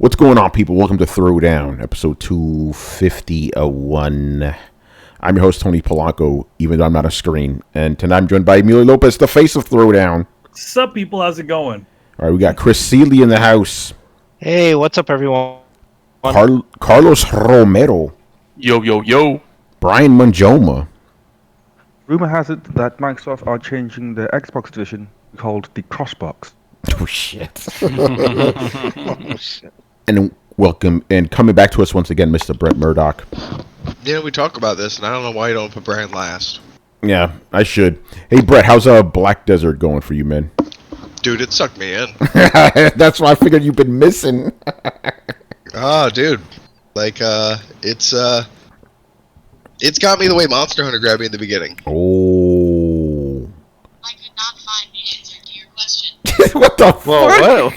What's going on, people? Welcome to Throwdown, episode 251. I'm your host, Tony Polanco, even though I'm not a screen. And tonight I'm joined by Emilio Lopez, the face of Throwdown. What's up, people? How's it going? All right, we got Chris Seeley in the house. Hey, what's up, everyone? Carlos Romero. Yo, yo, yo. Brian Manjoma. Rumor has it that Microsoft are changing the Xbox division called the Crossbox. Oh, shit. Oh, shit. And welcome, and coming back to us once again, Mr. Brett Murdoch. Yeah, we talk about this, and I don't know why you don't put Brian last. Yeah, I should. Hey, Brett, how's Black Desert going for you, man? Dude, it sucked me in. That's why I figured you've been missing. Oh, dude. Like, it's got me the way Monster Hunter grabbed me in the beginning. Oh. I could not find the answer to your question. What the fuck? Whoa.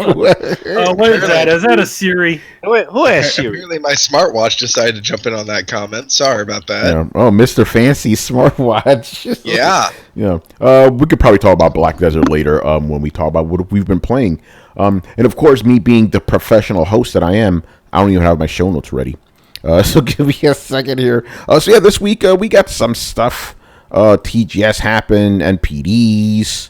What is that? Is that a Siri? Wait, who asked you? Apparently my smartwatch decided to jump in on that comment. Sorry about that. Yeah. Oh, Mr. Fancy smartwatch. Yeah. Yeah. We could probably talk about Black Desert later when we talk about what we've been playing. And of course, me being the professional host that I am, I don't even have my show notes ready. So give me a second here. So yeah, this week we got some stuff. TGS happened, NPDs,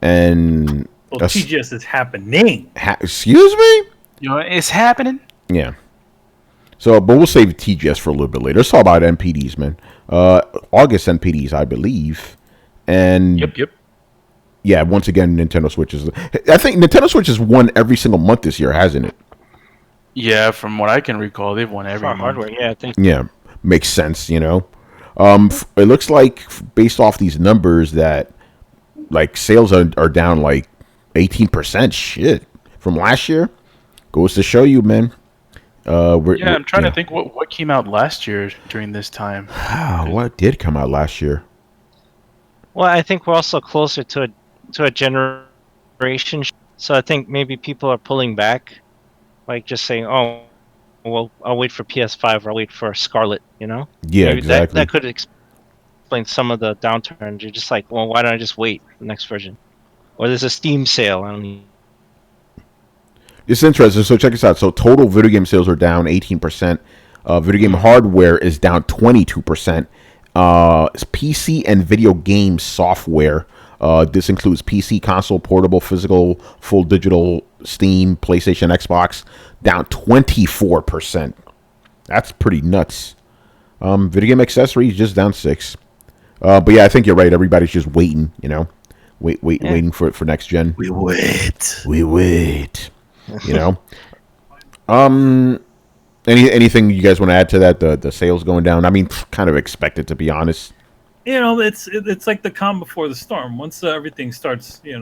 and... Well, TGS is happening. Excuse me? You know, it's happening. Yeah. So, but we'll save TGS for a little bit later. Let's talk about NPDs, man. August NPDs, I believe. And... Yep. Yeah, once again, Nintendo Switch is... I think Nintendo Switch has won every single month this year, hasn't it? Yeah, from what I can recall, they've won every month. Hardware, yeah, I think. Yeah, makes sense, you know. It looks like, based off these numbers, that, like, sales are down, like, 18%. Shit. From last year. Goes to show you, man. I'm trying to think what came out last year during this time. What did come out last year? Well, I think we're also closer to a generation. So I think maybe people are pulling back, like just saying, "Oh, well, I'll wait for PS5 or I'll wait for Scarlet." You know? Yeah, maybe exactly. That could explain some of the downturn. You're just like, well, why don't I just wait for the next version? Or there's a Steam sale. I don't know. It's interesting. So check this out. So total video game sales are down 18%. Video game hardware is down 22%. PC and video game software. This includes PC, console, portable, physical, full digital, Steam, PlayStation, Xbox, down 24%. That's pretty nuts. Video game accessories just down 6%. But yeah, I think you're right. Everybody's just waiting, you know. Waiting for next gen. We wait. You know. Anything you guys want to add to that? The sales going down. I mean, kind of expected, to be honest. You know, it's like the calm before the storm. Once everything starts hitting,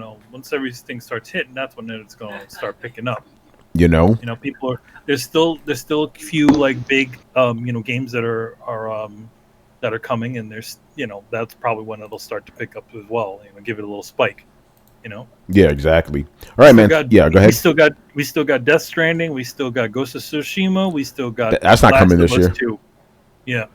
that's when it's going to start picking up. You know, people are there's still a few like big games that are coming, and there's that's probably when it'll start to pick up as well. Give it a little spike. Yeah, exactly. All right, man. Go ahead. We still got Death Stranding. We still got Ghost of Tsushima. We still got that's not coming this year. 2. Yeah.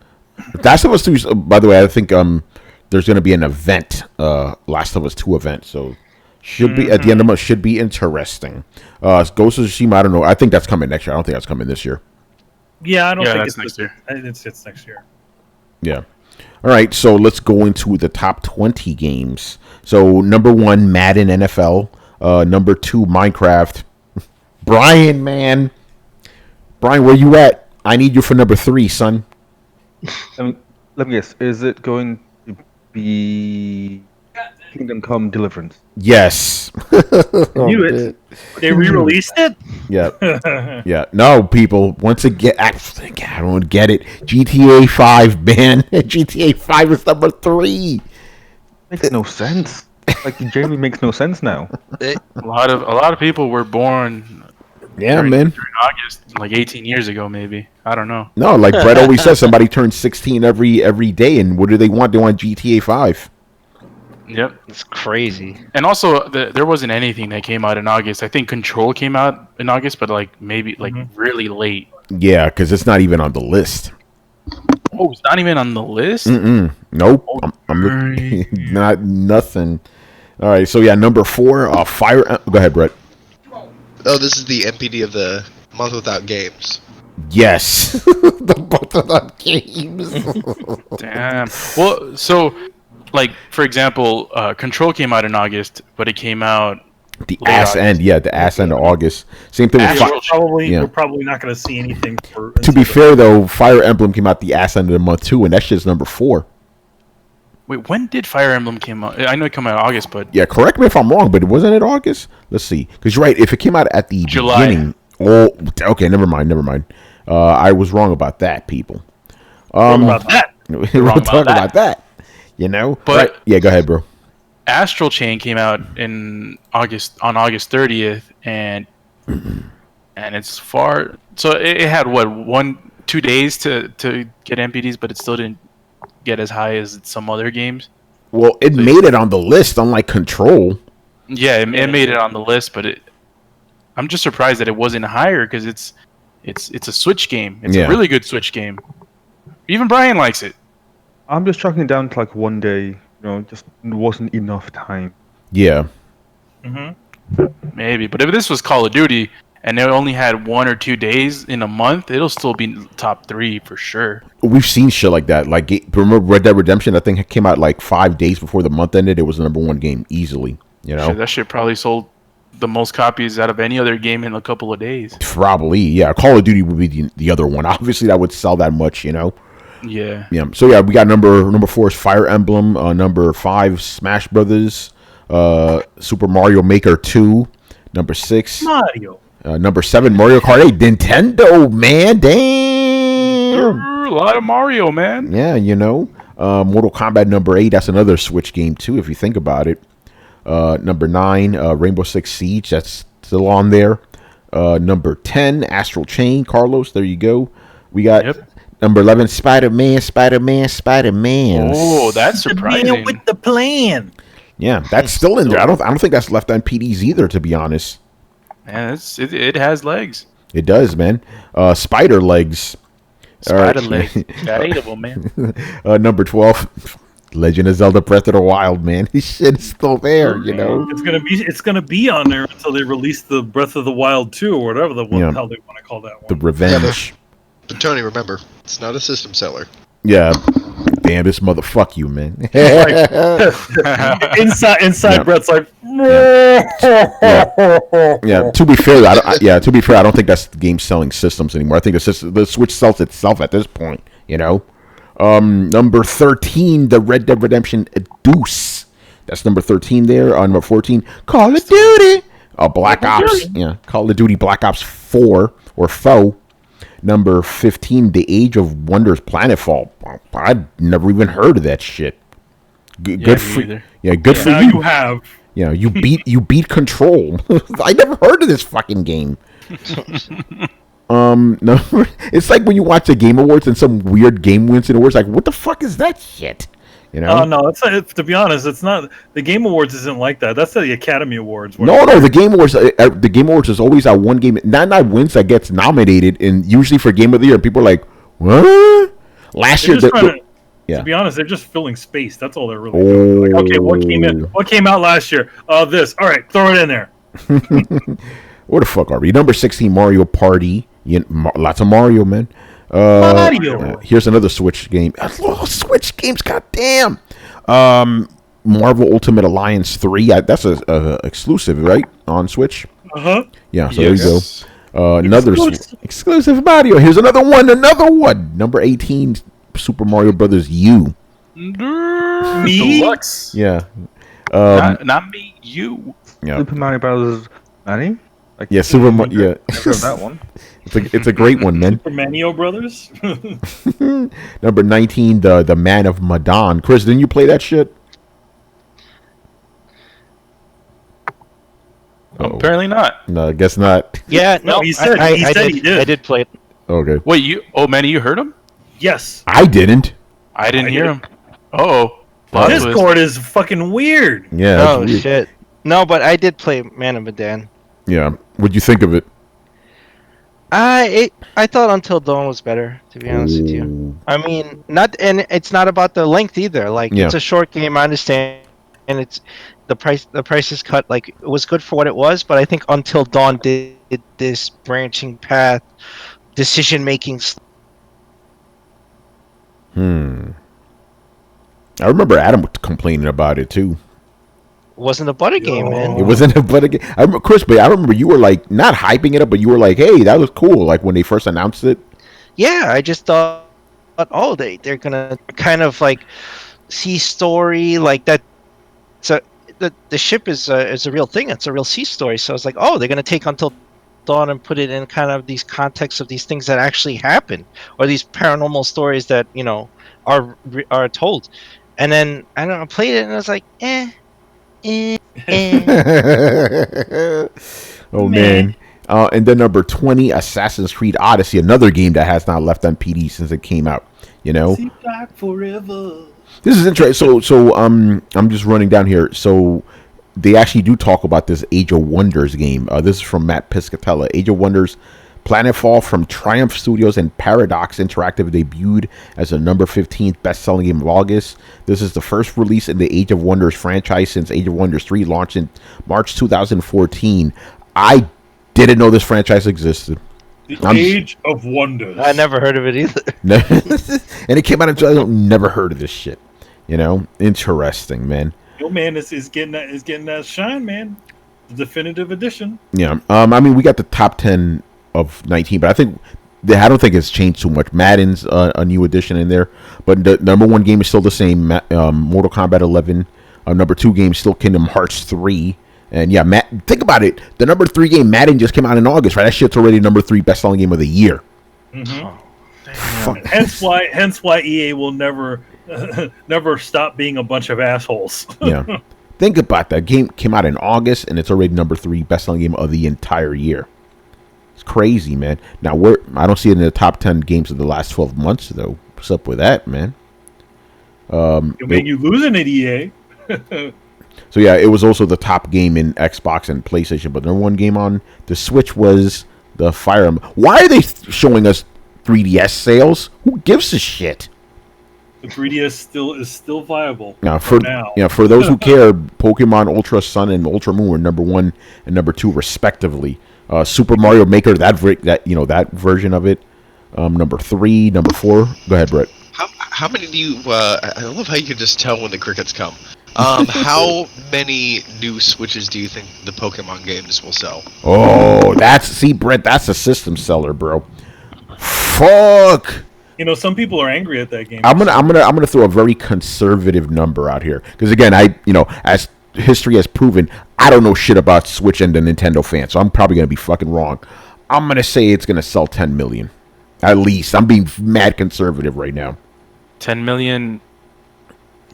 Last of Us 2. By the way, I think there's going to be an event, Last of Us 2 event. So should be at the end of the month. Should be interesting. Ghost of Tsushima. I don't know. I think that's coming next year. I don't think that's coming this year. Yeah, I don't think it's next year. It's next year. Yeah. All right, so let's go into the top 20 games. So, number 1, Madden NFL. Number 2, Minecraft. Brian, man. Brian, where you at? I need you for number 3, son. Let me guess. Is it going to be Kingdom Come Deliverance? Yes. Knew it. They re-released it? Yeah. Yeah. No, people, once again, I don't get it. GTA 5, man. GTA 5 is number 3. Makes no sense. Like, Jamie makes no sense now. A lot of people were born during August, like 18 years ago, maybe. I don't know. No, like Brett always says, somebody turns 16 every day, and what do they want? They want GTA 5. Yep. It's crazy. And also, there wasn't anything that came out in August. I think Control came out in August, but maybe really late. Yeah, because it's not even on the list. Oh, it's not even on the list? Nope. I'm not nothing. All right, so yeah, number 4, Fire. Go ahead, Brett. Oh, this is the NPD of the month without games. Yes, the both of the games. Damn. Well, so like for example, Control came out in August, but it came out The late ass August. end, yeah, the ass end of August. Same thing with Astral We're probably not going to see anything for. To be fair though, Fire Emblem came out the ass end of the month too, and that shit's number 4. Wait, when did Fire Emblem came out? I know it came out in August, but Yeah, correct me if I'm wrong, but wasn't it August? Let's see, because you're right. If it came out at the July. beginning, oh, okay, never mind. I was wrong about that, people. Wrong about that. We'll about talk that. about that. You know, But- right. Yeah, go ahead, bro. Astral Chain came out on August 30th, and it's far. So it had what 1-2 days to get NPDs, but it still didn't get as high as some other games. Well, it made it on the list, unlike Control. Yeah, it made it on the list, but I'm just surprised that it wasn't higher because it's a Switch game. It's Yeah. a really good Switch game. Even Brian likes it. I'm just tracking it down to like one day. Just wasn't enough time. Yeah, Maybe, but if this was Call of Duty and it only had 1 or 2 days in a month, it'll still be top 3 for sure. we've seen shit like that. Like, remember Red Dead Redemption? I think it came out like 5 days before the month ended. It was the number 1 game easily. You know, Shit, that shit probably sold the most copies out of any other game in a couple of days. probably. Yeah, Call of Duty would be the other one. Obviously, that would sell that much. You know. Yeah. Yeah. So yeah, we got number 4 is Fire Emblem. Number 5, Smash Brothers. Super Mario Maker 2. Number 6. Mario. Number 7, Mario Kart 8. Nintendo, man, damn. A lot of Mario, man. Yeah, you know. Mortal Kombat number 8. That's another Switch game too, if you think about it. Number 9, Rainbow Six Siege. That's still on there. Number 10, Astral Chain. Carlos, there you go. We got. Yep. Number 11, Spider-Man. Oh, that's The man surprising. with the plan. Yeah, that's still in there. I don't think that's left on PDs either, to be honest. Man, it has legs. It does, man. Spider Legs. Spider leg. Got 8 of them, man. Number 12, Legend of Zelda Breath of the Wild, man. This shit is still there, you know. It's gonna be on there until they release the Breath of the Wild 2 or whatever the Yeah. hell they want to call that The one. Revenge. But Tony, remember, it's not a system seller. Yeah. Damn, this motherfuck you, man. inside Yeah. Brett's like, Yeah. To be fair, I don't think that's the game selling systems anymore. I think the Switch sells itself at this point. You know. Number 13, the Red Dead Redemption Deuce. That's number 13 there. Number 14, Call of Duty. Black Ops. Yeah. Call of Duty Black Ops 4 or Foe. Number 15, The Age of Wonders Planetfall. I'd never even heard of that shit. Good for either. yeah, good for now you. you have. Yeah, you beat Control. I never heard of this fucking game. No, it's like when you watch the Game Awards and some weird game wins and awards. Like, what the fuck is that shit? You know? Oh no, to be honest, it's not. The Game Awards isn't like that. That's the Academy Awards. No, the Game Awards. The Game Awards is always that one game. Not wins that gets nominated, and usually for Game of the Year. People are like, what? Last year, To be honest, they're just filling space. That's all they're really doing. Like, okay, what came out last year? This. All right, throw it in there. Where the fuck are we? Number 16, Mario Party. Lots of Mario, man. Mario. Here's another Switch game. Switch games, goddamn. Marvel Ultimate Alliance 3. That's a exclusive, right, on Switch? Yeah. So there you go. Another exclusive Mario. Here's another one. Number 18, Super Mario Brothers U. Me? Deluxe. Yeah. Not me. You. Yeah. Super Mario Bros. Manny? Like, Yeah. Super Mario. Yeah. never heard that one. It's a great one, man. Super Manio Brothers. Number 19, the Man of Medan. Chris, didn't you play that shit? Apparently not. No, I guess not. Yeah, No, no, he said- I, he I said did, he did. I did play it. Okay. Wait, Manny, you heard him? Yes. I didn't. I didn't I hear did. him. Oh, plot twist. Discord is fucking weird. Yeah. that's Oh weird. shit. No, but I did play Man of Medan. Yeah. What'd you think of it? I thought Until Dawn was better, to be honest with you. I mean, it's not about the length either. Like, Yeah. it's a short game, I understand, and it's the price is cut. Like, it was good for what it was, but I think Until Dawn did this branching path, decision making. I remember Adam complaining about it too. Wasn't a butter game, man. It wasn't a but again. I remember Chris, but I remember you were like not hyping it up, but you were like, "Hey, that was cool!" Like when they first announced it. Yeah, I just thought, oh, they're gonna kind of like sea story like that. So the ship is a real thing. It's a real sea story. So I was like, oh, they're gonna take Until Dawn and put it in kind of these contexts of these things that actually happen, or these paranormal stories that are told. And then I don't know, I played it and I was like, Oh man. And then number 20, Assassin's Creed Odyssey, another game that has not left NPD since it came out. You know, See Black forever. this is interesting. So I'm just running down here. So they actually do talk about this Age of Wonders game. This is from Matt Piscatella. Age of Wonders Planetfall from Triumph Studios and Paradox Interactive debuted as the number 15th best-selling game of August. This is the first release in the Age of Wonders franchise since Age of Wonders 3 launched in March 2014. I didn't know this franchise existed. The Age of Wonders. I never heard of it either. And it came out in 2000. Never heard of this shit. You know, interesting, man. Yo, man, is getting that shine, man. The definitive edition. Yeah. I mean, we got the top 10 of 19, but I don't think it's changed too much. Madden's a new addition in there, but the number one game is still the same. Mortal Kombat 11. Number 2 game is still Kingdom Hearts 3. And yeah, think about it. The number 3 game, Madden, just came out in August, right? That shit's already number 3 best-selling game of the year. Mm-hmm. Hence why EA will never stop being a bunch of assholes. Yeah. Think about that. Game came out in August, and it's already number 3 best-selling game of the entire year. It's crazy, man. Now, I don't see it in the top 10 games of the last 12 months, though. What's up with that, man? It'll make you losing at EA. So yeah, it was also the top game in Xbox and PlayStation, but the number one game on the Switch was the Fire Emblem. Why are they showing us 3DS sales? Who gives a shit? The 3DS is still viable. Now, for those who care, Pokemon Ultra Sun and Ultra Moon were number 1 and number 2 respectively. Super Mario Maker, that version of it, number 3, number 4. Go ahead, Brett. How many do you? I love how you can just tell when the crickets come. How many new Switches do you think the Pokemon games will sell? Oh, Brett, that's a system seller, bro. Fuck. You know, some people are angry at that game. I'm gonna throw a very conservative number out here because again, as history has proven, I don't know shit about Switch and the Nintendo fan, so I'm probably gonna be fucking wrong. I'm gonna say it's gonna sell 10 million, at least. I'm being mad conservative right now. 10 million.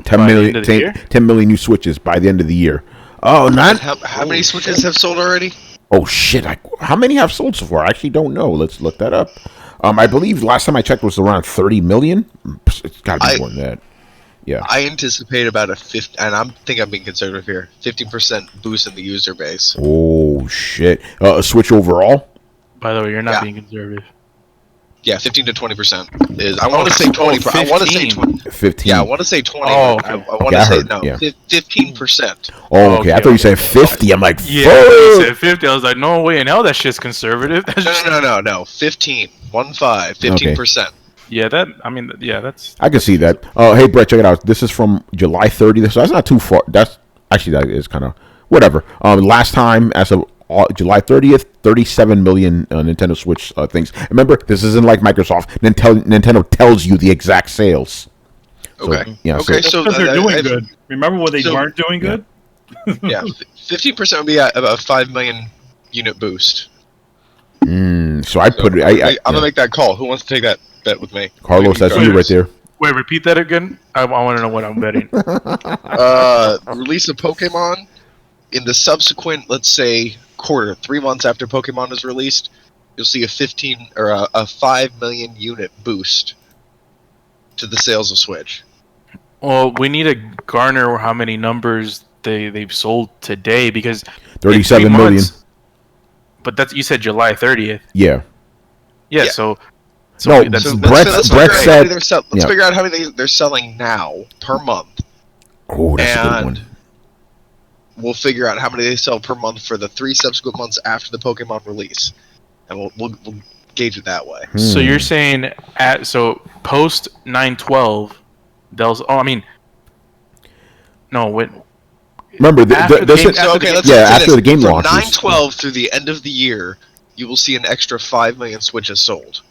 10 million new Switches by the end of the year. Oh, not how many Switches have sold already? Oh shit! How many have sold so far? I actually don't know. Let's look that up. I believe last time I checked was around 30 million. It's got to be more than that. Yeah. I anticipate about a 50, and I'm being conservative here. 50% boost in the user base. Oh shit! A Switch overall. By the way, you're not being conservative. Yeah, 15 to 20% is. I want to say 20. I want to say 20. 15. Yeah, I want to say 20. Oh, okay. I want to say 15%. Oh, okay. I thought you said 50. I'm like, yeah, you said 50. I was like, no way in hell that shit's conservative. No. 15. 15%. Yeah, that's. I can see that. Oh, hey Brett, check it out. This is from July 30th, so that's not too far. That is kind of whatever. Last time, as of July 30th, 37 million Nintendo Switch things. Remember, this isn't like Microsoft. Nintendo tells you the exact sales. Okay. Yeah. Okay. So they're doing good. Remember when they weren't doing good? Yeah, 15% would be about a 5 million unit boost. So I put it. I'm gonna make that call. Who wants to take that bet with me? Carlos, that's you right there. Wait, repeat that again. I want to know what I'm betting. Release of Pokemon in the subsequent, let's say, quarter, 3 months after Pokemon is released, you'll see a 5 million unit boost to the sales of Switch. Well, we need to garner how many numbers they've sold today because 37 million. But you said July 30th. Yeah. Yeah. So no, Brett said. Let's figure out how many they're selling now per month. Oh, that's a good one. we'll figure out how many they sell per month for the 3 subsequent months after the Pokemon release, and we'll gauge it that way. So you're saying post 9/12, they'll. Oh, I mean, no, wait. Remember, After the game- let's So okay, let's yeah, say after this. the game From launches. 9/12 through the end of the year, you will see an extra 5 million Switches sold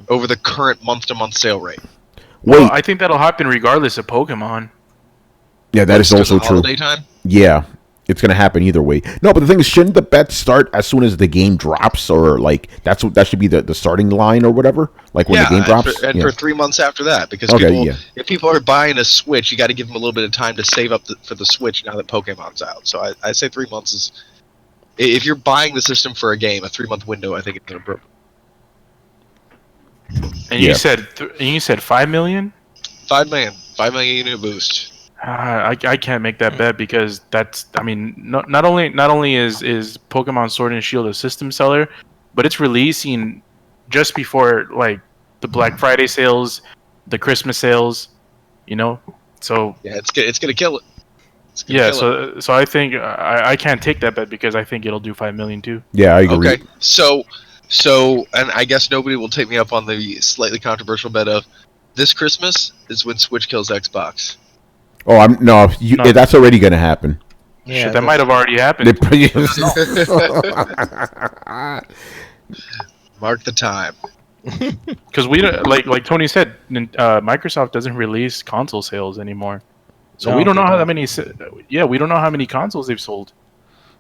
over the current month-to-month sale rate. Wait, Well, I think that'll happen regardless of Pokemon. yeah, that is Because also of true. holiday time. Yeah, it's gonna happen either way. No, but the thing is, shouldn't the bet start as soon as the game drops, or like that should be the starting line or whatever? Like when the game drops. and for 3 months after that, because Okay, people, yeah. if people are buying a Switch, you got to give them a little bit of time to save up for the Switch now that Pokemon's out. So I say 3 months is, if you're buying the system for a game, a 3-month window, I think it's appropriate. And Yeah. you said 5 million. 5 million unit boost. I can't make that bet because that's. I mean, not only is Pokemon Sword and Shield a system seller, but it's releasing just before like the Black Friday sales, the Christmas sales. You know, so Yeah, it's gonna kill it. It's gonna yeah. kill it. So I think I can't take that bet because I think it'll do 5 million too. Yeah, I agree. Okay, so, and I guess nobody will take me up on the slightly controversial bet of this Christmas is when Switch kills Xbox. Oh, No. that's already gonna happen. Yeah, Shit, that might have already happened. Mark the time. Because we don't like Tony said, Microsoft doesn't release console sales anymore, so No, we don't know they how don't. many. Yeah, we don't know how many consoles they've sold.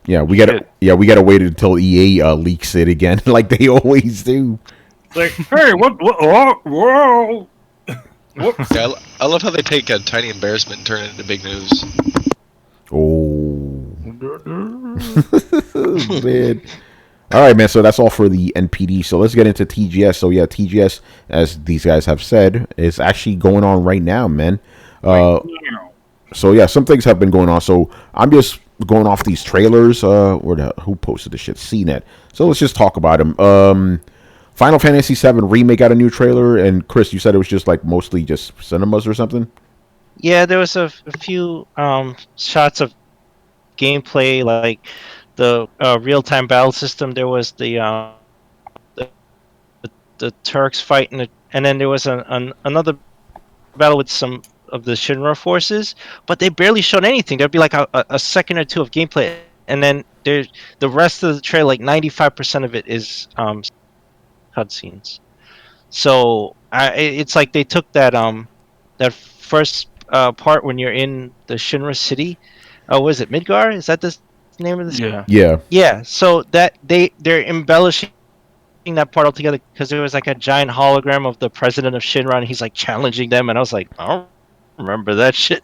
Yeah, we gotta wait until EA leaks it again, like they always do. Like, hey, what? Whoa! Yeah, I love how they take a tiny embarrassment and turn it into big news. Oh, man. All right, man. So that's all for the NPD. So let's get into TGS. So yeah, TGS, as these guys have said, is actually going on right now, man. So yeah, some things have been going on. So I'm just going off these trailers. Who posted this shit? CNET. So let's just talk about them. Final Fantasy VII Remake got a new trailer, and Chris, you said it was just like mostly just cinemas or something. Yeah, there was a few shots of gameplay, like the real-time battle system. There was the Turks fighting, and then there was another battle with some of the Shinra forces, but they barely showed anything. There'd be like a second or two of gameplay, and then the rest of the trailer, like 95% of it is cutscenes. So it's like they took that first part when you're in the Shinra city. Was it Midgar? Is that the name of the city? Yeah. Yeah. Yeah. So that they're embellishing that part altogether because there was like a giant hologram of the president of Shinra, and he's like challenging them, and I was like, I don't remember that shit.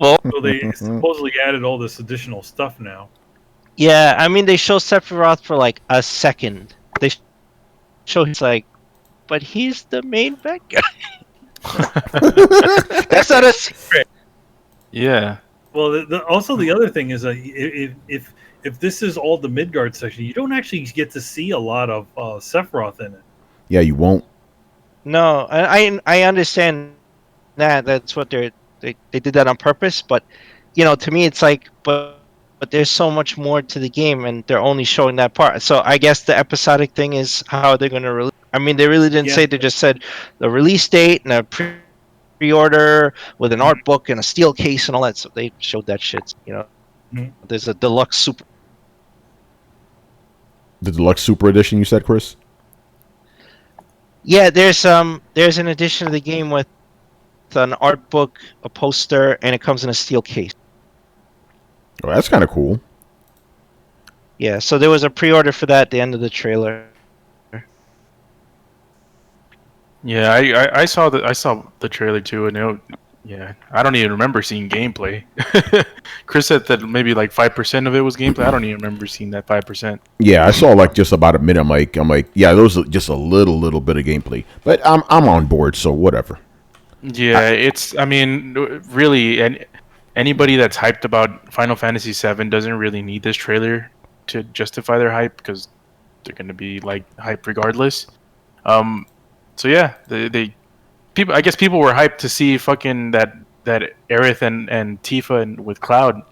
Well, So they supposedly added all this additional stuff now. yeah. I mean, they show Sephiroth for like a second. They show he's like, but he's the main bad guy. That's not a secret. Yeah. Well, also the other thing is if this is all the Midgard section, you don't actually get to see a lot of Sephiroth in it. Yeah, you won't. No, I understand that. That's what they did that on purpose. But to me, it's like, but there's so much more to the game, and they're only showing that part. So I guess the episodic thing is how they're going to release. I mean, they really didn't say. They just said the release date and a pre-order with an art book and a steel case and all that. So they showed that shit. There's a deluxe super. The deluxe super edition, you said, Chris? Yeah, there's an edition of the game with an art book, a poster, and it comes in a steel case. Oh, that's kind of cool. Yeah, so there was a pre-order for that at the end of the trailer. Yeah, I saw the trailer too, and yeah, I don't even remember seeing gameplay. Chris said that maybe like 5% of it was gameplay. I don't even remember seeing that 5%. Yeah, I saw like just about a minute. I'm like, yeah, those are just a little bit of gameplay, but I'm on board, so whatever. Yeah, I mean, really, and anybody that's hyped about Final Fantasy VII doesn't really need this trailer to justify their hype because they're gonna be like hype regardless. So yeah, I guess people were hyped to see fucking that that Aerith and Tifa and with Cloud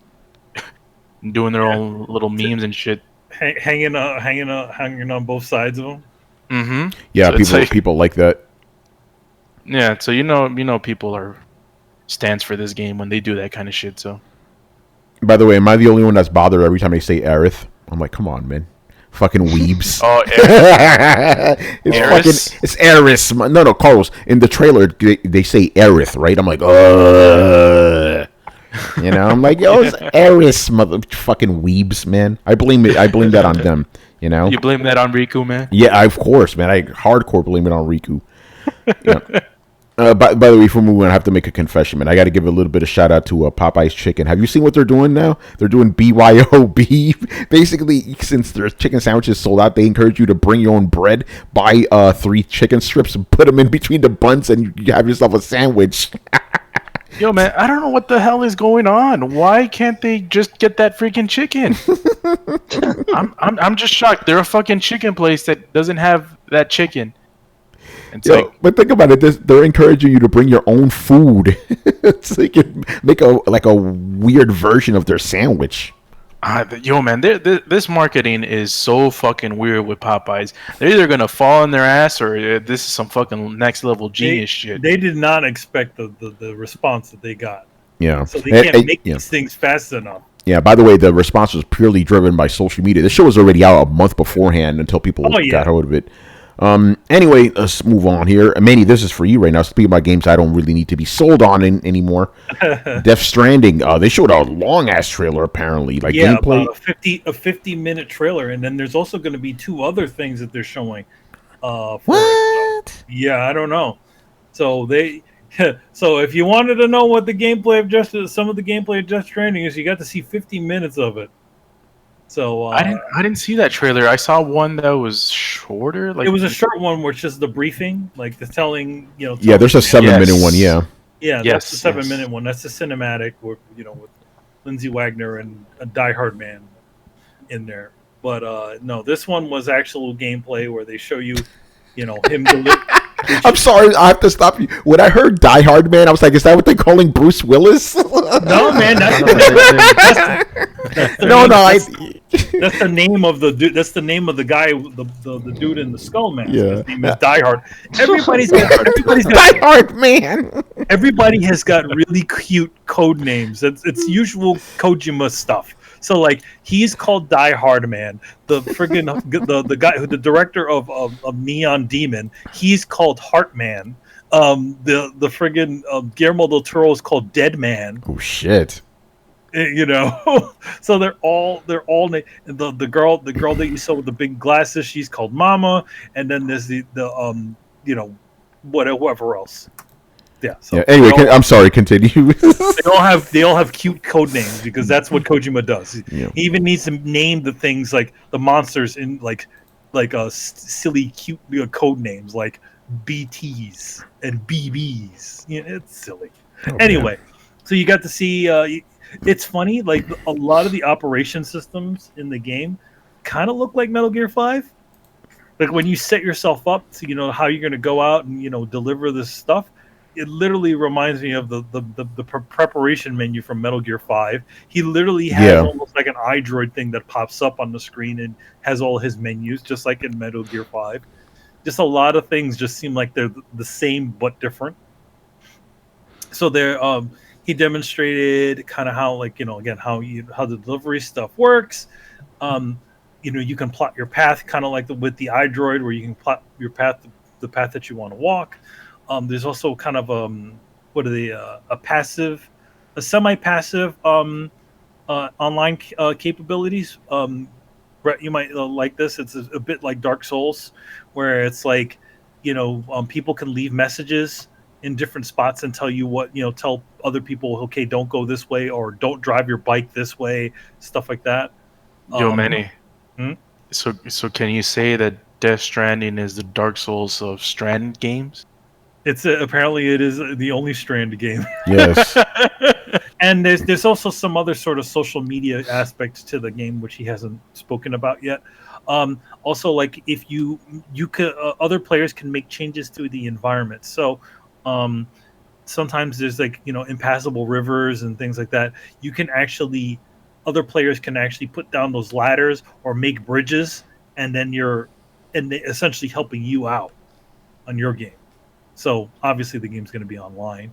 doing their own little memes and shit. hanging on both sides of them. Mm-hmm. Yeah, So it's people like that. Yeah, so people are stands for this game when they do that kind of shit. So By the way, am I the only one that's bothered every time they say Aerith? I'm like, come on, man. Fucking weebs. oh, it's Aerith? fucking it's Aerith. No, Carlos. In the trailer, they say Aerith, right? I'm like, I'm like, yo, it's Aerith, mother fucking weebs, man. I blame that on them. You blame that on Riku, man? Yeah, of course, man. I hardcore blame it on Riku. Yeah. By the way, before we move on, I have to make a confession, man. I got to give a little bit of shout out to Popeye's Chicken. Have you seen what they're doing now? They're doing BYOB. Basically, since their chicken sandwiches sold out, they encourage you to bring your own bread, buy 3 chicken strips, and put them in between the buns, and you have yourself a sandwich. Yo, man, I don't know what the hell is going on. Why can't they just get that freaking chicken? I'm just shocked. They're a fucking chicken place that doesn't have that chicken. But think about it. They're encouraging you to bring your own food, so you can make a weird version of their sandwich. Yo, man, this marketing is so fucking weird with Popeyes. They're either gonna fall on their ass or this is some fucking next level genius shit. They did not expect the response that they got. Yeah, so they can't make these things fast enough. Yeah, by the way, the response was purely driven by social media. The show was already out a month beforehand until people got hold of it. Anyway, let's move on here. Manny, this is for you right now. Speaking about games I don't really need to be sold on anymore. Death Stranding. They showed a long ass trailer apparently, like gameplay. About a 50-minute trailer, and then there's also going to be 2 other things that they're showing. What? So, yeah, I don't know. So so if you wanted to know what the gameplay of some of the gameplay of Death Stranding is, you got to see 50 minutes of it. So I didn't see that trailer. I saw one that was shorter. Like it was a short one, which is the briefing, like the telling. Yeah, there's a 7-minute one. Yeah. Yeah, that's the 7-minute one. That's the cinematic, with Lindsay Wagner and a Die Hard man in there. But no, this one was actual gameplay where they show you, him deliver. I'm sorry, I have to stop you. When I heard Die Hard Man, I was like, "Is that what they're calling Bruce Willis?" No, man, that's the name of the dude. That's the name of the guy, the dude in the skull mask. Yeah. His name is Die Hard. Everybody's got Die Hard Man. Everybody has got really cute code names. It's usual Kojima stuff. So like he's called Die Hard Man. The friggin' the guy who the director of Neon Demon, he's called Heart Man. The friggin' Guillermo del Toro is called Dead Man. Oh shit. So they're all the girl that you saw with the big glasses, she's called Mama, and then there's the whatever else. Yeah. So yeah. Anyway, I'm sorry. Continue. they all have cute code names because that's what Kojima does. Yeah. He even needs to name the things like the monsters in like silly cute code names like BTs and BBs. It's silly. Anyway, so you got to see. It's funny. Like a lot of the operation systems in the game kind of look like Metal Gear 5. Like when you set yourself up to how you're going to go out and deliver this stuff. It literally reminds me of the preparation menu from Metal Gear 5. He literally has almost like an iDroid thing that pops up on the screen and has all his menus, just like in Metal Gear 5. Just a lot of things just seem like they're the same but different. So he demonstrated kind of how again how the delivery stuff works. You can plot your path kind of like with the iDroid, where you can plot your path, the path that you want to walk. There's also kind of a semi-passive online capabilities. Brett, you might like this. It's a bit like Dark Souls, where it's like people can leave messages in different spots and tell you tell other people, okay, don't go this way or don't drive your bike this way, stuff like that. Yo, Manny. So can you say that Death Stranding is the Dark Souls of Strand games? It's apparently it is the only Strand game. Yes. And there's also some other sort of social media aspects to the game which he hasn't spoken about yet. Also, like if you could other players can make changes to the environment. So sometimes there's like impassable rivers and things like that. You can actually other players can actually put down those ladders or make bridges, and then they essentially helping you out on your game. So obviously the game's going to be online.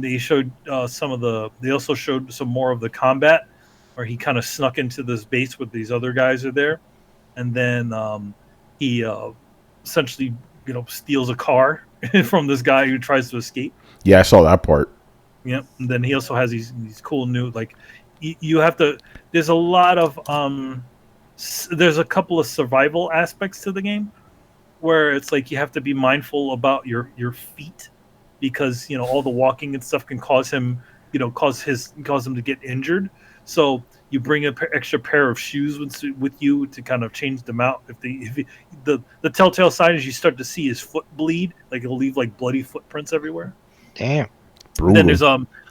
They showed They also showed some more of the combat, where he kind of snuck into this base with these other guys are there, and then he essentially steals a car from this guy who tries to escape. Yeah, I saw that part. Yep. And then he also has these cool new you have to. There's a lot of there's a couple of survival aspects to the game, where it's like you have to be mindful about your feet, because all the walking and stuff can cause him cause him to get injured. So you bring an extra pair of shoes with you to kind of change them out. If the telltale sign is you start to see his foot bleed, like it'll leave like bloody footprints everywhere. Damn. Brutal. Then there's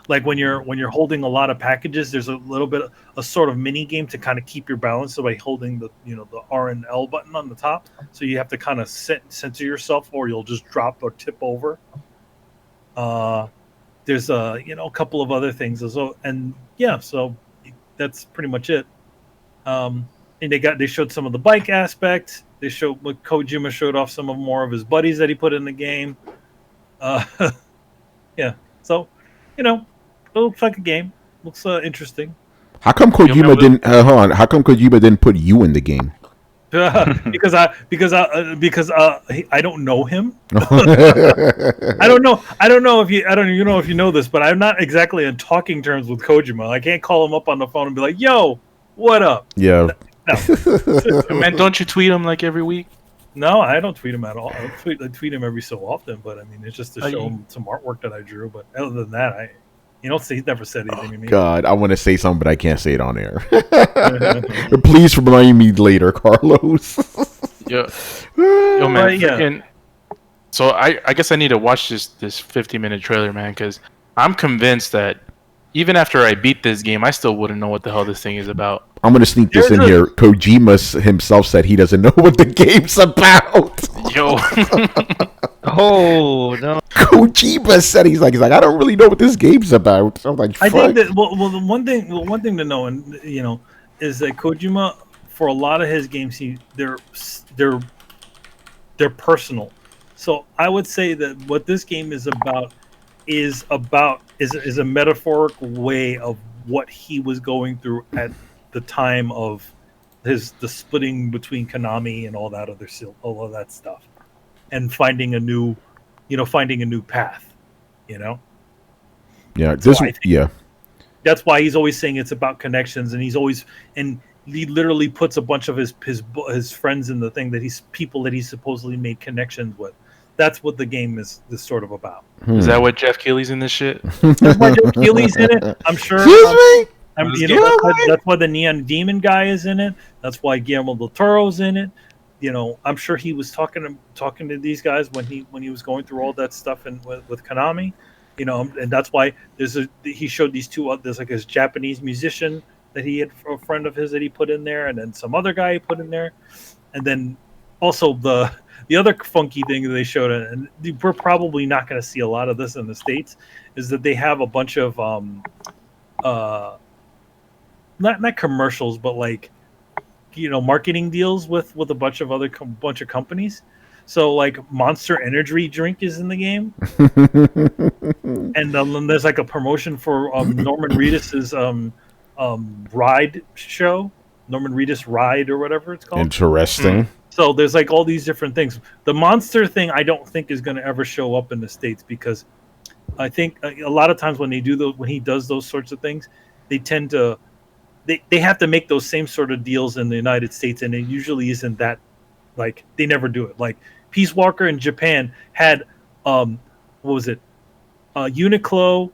like when you're holding a lot of packages, there's a little bit a sort of mini game to kind of keep your balance by holding the the R and L button on the top. So you have to kind of censor yourself, or you'll just drop or tip over. There's a couple of other things as well, and yeah, so that's pretty much it. And they showed some of the bike aspect. Kojima showed off some of more of his buddies that he put in the game. Yeah, so it looks like a game. Looks interesting. How come Kojima didn't? Hold on. How come Kojima didn't put you in the game? because I don't know him. I don't know if you know this, but I'm not exactly in talking terms with Kojima. I can't call him up on the phone and be like, "Yo, what up?" Yeah. No. Man, don't you tweet him like every week? No, I don't tweet him at all. I tweet him every so often, but I mean, it's just to show him some artwork that I drew. But other than that, he's never said anything to me. God, I want to say something, but I can't say it on air. Please remind me later, Carlos. Yo, man. Yeah. So I guess I need to watch this 50-minute trailer, man, because I'm convinced that even after I beat this game, I still wouldn't know what the hell this thing is about. I'm going to sneak this in here. Kojima himself said he doesn't know what the game's about. Yo. Oh, no. Kojima said he's like, I don't really know what this game's about. I'm like, fuck. I think that the one thing to know, and is that Kojima, for a lot of his games, they're personal. So I would say that what this game is a metaphoric way of what he was going through at the time of the splitting between Konami and all that stuff, and finding a new path. Yeah. That's why he's always saying it's about connections, and he literally puts a bunch of his friends in the thing people that he supposedly made connections with. That's what the game is sort of about. Is that what Jeff Keighley's in this shit? That's why Jeff Keighley's in it. I'm sure. That's why the Neon Demon guy is in it. That's why Guillermo del Toro's in it. I'm sure he was talking to these guys when he was going through all that stuff with Konami. And that's why he showed these two. There's like this Japanese musician that he had, a friend of his that he put in there, and then some other guy he put in there, and then also the other funky thing that they showed, and we're probably not going to see a lot of this in the States, is that they have a bunch of not commercials, but like marketing deals with a bunch of other bunch of companies. So like Monster Energy drink is in the game, and then there's like a promotion for Norman Reedus's ride show, Norman Reedus Ride or whatever it's called. Interesting. So there's like all these different things. The Monster thing I don't think is going to ever show up in the States, because I think a lot of times when he does those sorts of things, they tend to they have to make those same sort of deals in the United States, and it usually isn't that, like, they never do it. Like Peace Walker in Japan had what was it? Uniqlo,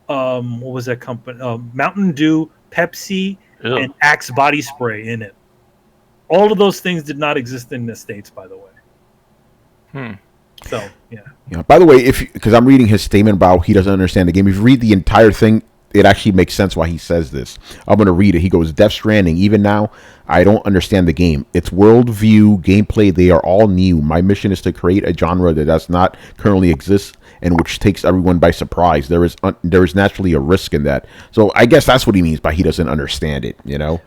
what was that company? Mountain Dew, Pepsi, and Axe body spray in it. All of those things did not exist in the States, by the way. So, yeah. Yeah. By the way, because I'm reading his statement about he doesn't understand the game, if you read the entire thing, it actually makes sense why he says this. I'm going to read it. He goes, Death Stranding, even now, I don't understand the game. Its worldview, gameplay, they are all new. My mission is to create a genre that does not currently exist and which takes everyone by surprise. There is naturally a risk in that. So I guess that's what he means by he doesn't understand it, you know?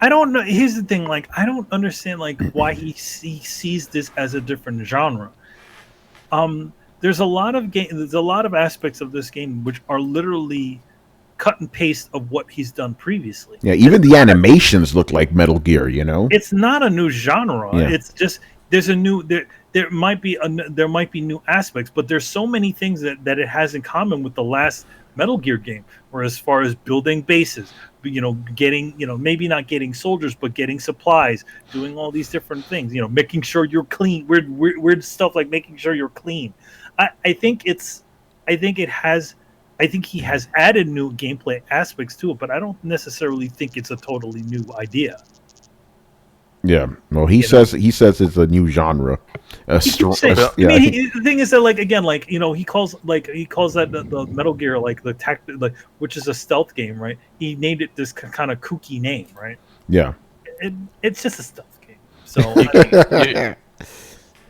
I don't know. Here's the thing. Like, I don't understand like why he sees this as a different genre. There's a lot of There's a lot of aspects of this game which are literally cut and paste of what he's done previously. Yeah, even the animations look like Metal Gear, you know? It's not a new genre. Yeah. It's just there's a new there might be new aspects, but there's so many things that it has in common with the last Metal Gear game, where as far as building bases, getting, maybe not getting soldiers, but getting supplies, doing all these different things, making sure you're clean, weird stuff like making sure you're clean. I think he has added new gameplay aspects to it, but I don't necessarily think it's a totally new idea. Yeah, well, he says it's a new genre. The thing is that, like, again, like, he calls that the Metal Gear, like the which is a stealth game, right? He named it this kind of kooky name, right? Yeah, it's just a stealth game. So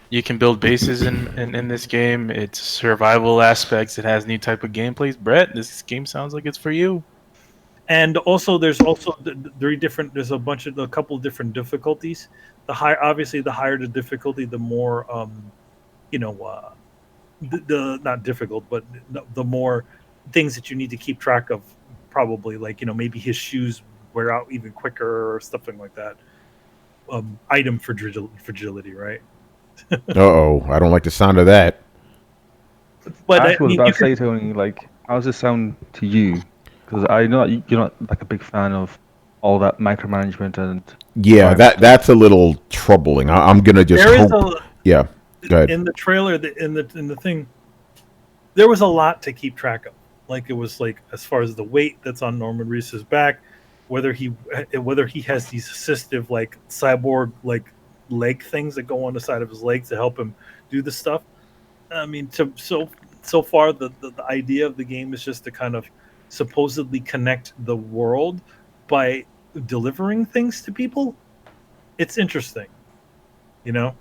you can build bases in this game. It's survival aspects. It has new type of gameplays. Brett, this game sounds like it's for you. And also, there's also there's a couple of different difficulties. The higher the difficulty, the more, the not difficult, but the more things that you need to keep track of. Probably, like, maybe his shoes wear out even quicker or something like that. Item fragility, right? Uh-oh, I don't like the sound of that. But I was about to say, Tony, like, how does this sound to you? Because I know you're not like a big fan of all that micromanagement and... Yeah, that's a little troubling. I'm gonna just hope... Yeah, go ahead. In the trailer, in the thing, there was a lot to keep track of. Like, it was like, as far as the weight that's on Norman Reedus' back, whether he has these assistive, like, cyborg, like, leg things that go on the side of his legs to help him do the stuff. I mean, so far the idea of the game is just to kind of supposedly connect the world by delivering things to people. It's interesting, well,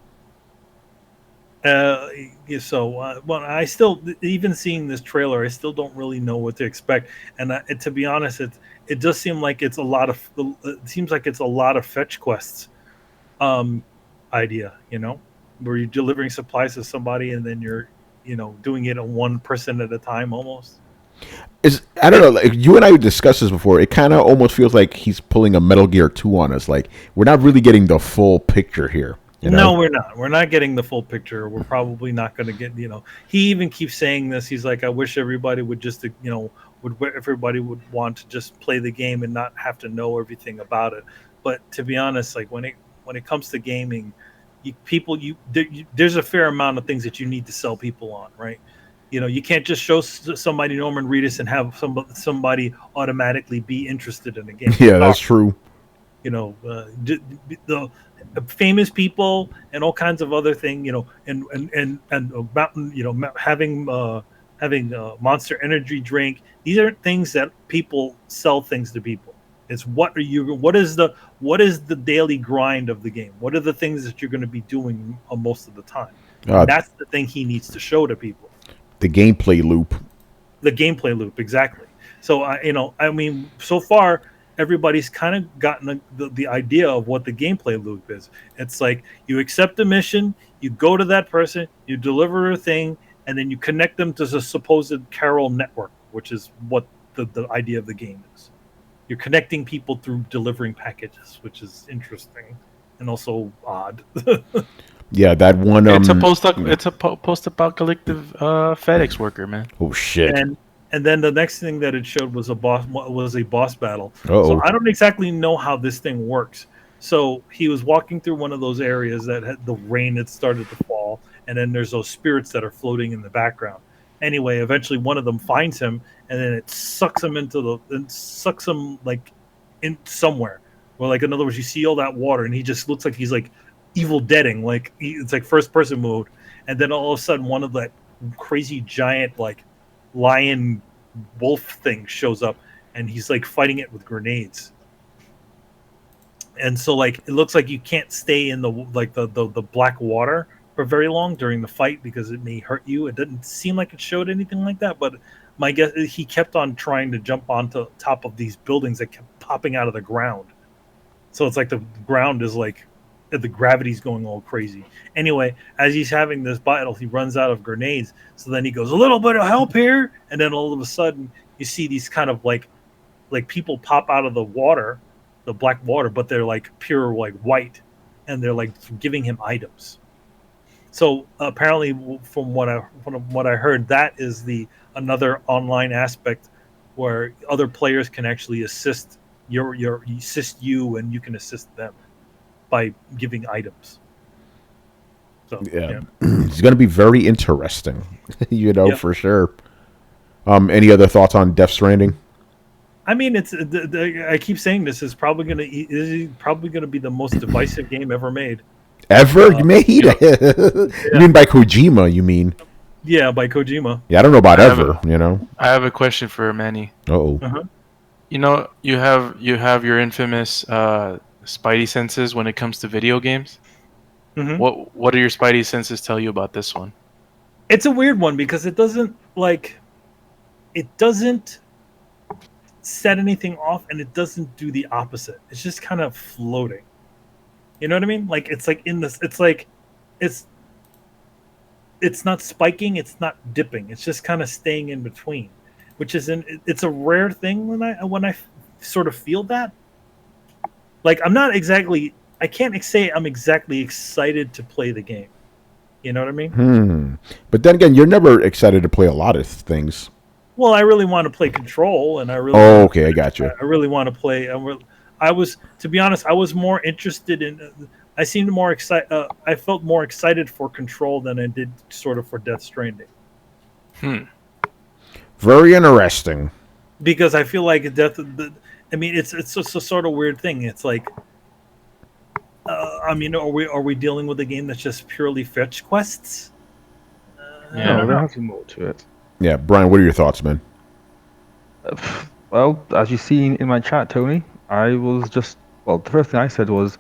I still, even seeing this trailer, I still don't really know what to expect. And to be honest, it does seem like it's a lot of fetch quests idea, where you're delivering supplies to somebody and then you're doing it on one person at a time almost. I don't know, like, you and I discussed this before. It kind of almost feels like he's pulling a Metal Gear 2 on us. Like, we're not really getting the full picture here. No, we're not. We're not getting the full picture. We're probably not going to get, he even keeps saying this. He's like, I wish everybody would just, everybody would want to just play the game and not have to know everything about it. But to be honest, like, when it comes to gaming, there's a fair amount of things that you need to sell people on, right? You can't just show somebody Norman Reedus and have somebody automatically be interested in a game. Yeah, that's true. The famous people and all kinds of other things, and having Monster Energy drink. These are things that people sell things to people. It's what is the daily grind of the game? What are the things that you're going to be doing most of the time? That's the thing he needs to show to people. The gameplay loop. The gameplay loop, exactly. So, so far, everybody's kind of gotten the idea of what the gameplay loop is. It's like, you accept a mission, you go to that person, you deliver a thing, and then you connect them to the supposed Carol network, which is what the idea of the game is. You're connecting people through delivering packages, which is interesting and also odd. Yeah, that one. It's a post-apocalyptic FedEx worker, man. Oh shit! And then the next thing that it showed was a boss battle. Uh-oh. So I don't exactly know how this thing works. So he was walking through one of those areas that had the rain had started to fall, and then there's those spirits that are floating in the background. Anyway, eventually one of them finds him, and then it sucks him like in somewhere. Well, like, in other words, you see all that water, and he just looks like he's like Evil Deading, like it's like first person mode, and then all of a sudden one of that crazy giant like lion wolf thing shows up, and he's like fighting it with grenades. And so like it looks like you can't stay in the black water for very long during the fight because it may hurt you. It didn't seem like it showed anything like that, but my guess is he kept on trying to jump onto top of these buildings that kept popping out of the ground. So it's like the ground is like the gravity's going all crazy. Anyway, as he's having this battle, he runs out of grenades. So then he goes, a little bit of help here, and then all of a sudden you see these kind of like people pop out of the water, the black water, but they're like pure like white, and they're like giving him items. So apparently, from what I heard, that is the another online aspect where other players can actually assist you, and you can assist them by giving items. So Yeah. It's going to be very interesting, Yeah. for sure. Any other thoughts on Death Stranding? I mean, it's I keep saying this is probably gonna be the most divisive game ever made. Ever made? Yeah. You mean by Kojima? You mean? Yeah, by Kojima. Yeah, I don't know about I have ever. I have a question for Manny. Oh. Uh-huh. You have your infamous spidey senses when it comes to video games. Mhm. What do your spidey senses tell you about this one? It's a weird one because it doesn't set anything off, and it doesn't do the opposite. It's just kind of floating. You know what I mean? Like it's like in this. It's like it's not spiking. It's not dipping. It's just kind of staying in between, which is it's a rare thing when I sort of feel that. Like I can't say I'm exactly excited to play the game. You know what I mean? But then again, you're never excited to play a lot of things. Well, I really want to play Control, and I really. Oh, okay, I got you. I really want to play. I was, to be honest, I was more interested in. I seemed more excited. I felt more excited for Control than I did sort of for Death Stranding. Very interesting. Because I feel like I mean, it's just a sort of weird thing. It's like, I mean, are we dealing with a game that's just purely fetch quests? No, there has to be more to it. Yeah, Brian, what are your thoughts, man? Well, as you've seen in my chat, Tony, I was just the first thing I said was,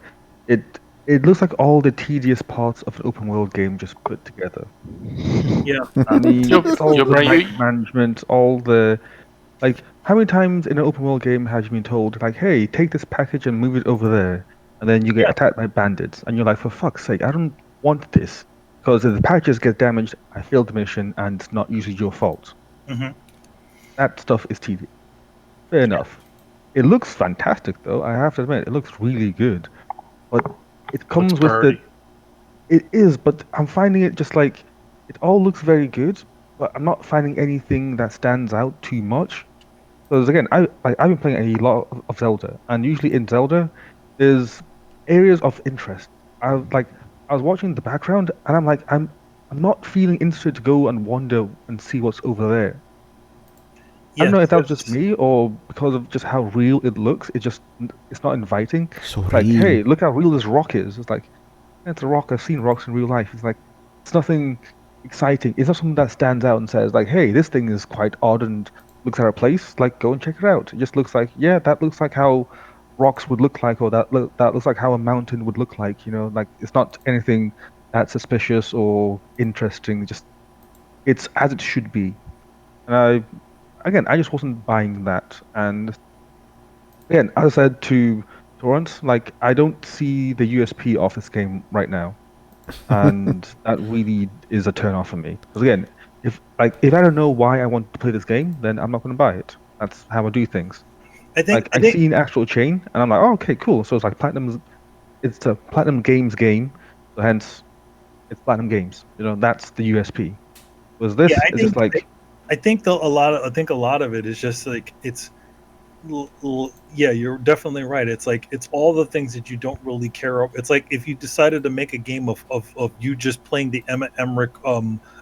it looks like all the tedious parts of an open world game just put together. Yeah. I mean, it's all the Brian, management, all the how many times in an open world game have you been told like, hey, take this package and move it over there, and then you get attacked by bandits, and you're like, for fuck's sake, I don't want this. Because if the packages get damaged, I failed the mission, and it's not usually your fault. Mm-hmm. That stuff is tedious. Fair enough. It looks fantastic, though. I have to admit, it looks really good. But it comes with priority. It is, but I'm finding it just like it all looks very good, but I'm not finding anything that stands out too much. Because again, I've been playing a lot of Zelda, and usually in Zelda, there's areas of interest. I was watching the background, and I'm like, I'm not feeling interested to go and wander and see what's over there. I don't know if that was just me or because of just how real it looks. It's not inviting. So It's like, real. hey, look how real this rock is. It's like, it's a rock. I've seen rocks in real life. It's like, it's nothing exciting. It's not something that stands out and says like, hey, this thing is quite odd and looks out of place. Like, go and check it out. It just looks like, yeah, that looks like how rocks would look like, or that looks like how a mountain would look like. Like it's not anything that suspicious or interesting. Just it's as it should be. And I just wasn't buying that. And again, as I said to Torrance, like I don't see the USP of this game right now, and that really is a turn off for me. Because again, if I don't know why I want to play this game, then I'm not going to buy it. That's how I do things. I think I see an actual chain, and I'm like, oh, okay, cool. So it's like it's a Platinum Games game, so hence it's Platinum Games. That's the USP. Was this? It's just like. I think a lot of it is just like it's. Yeah, you're definitely right. It's like it's all the things that you don't really care about. It's like if you decided to make a game of you just playing the Emma Emmerich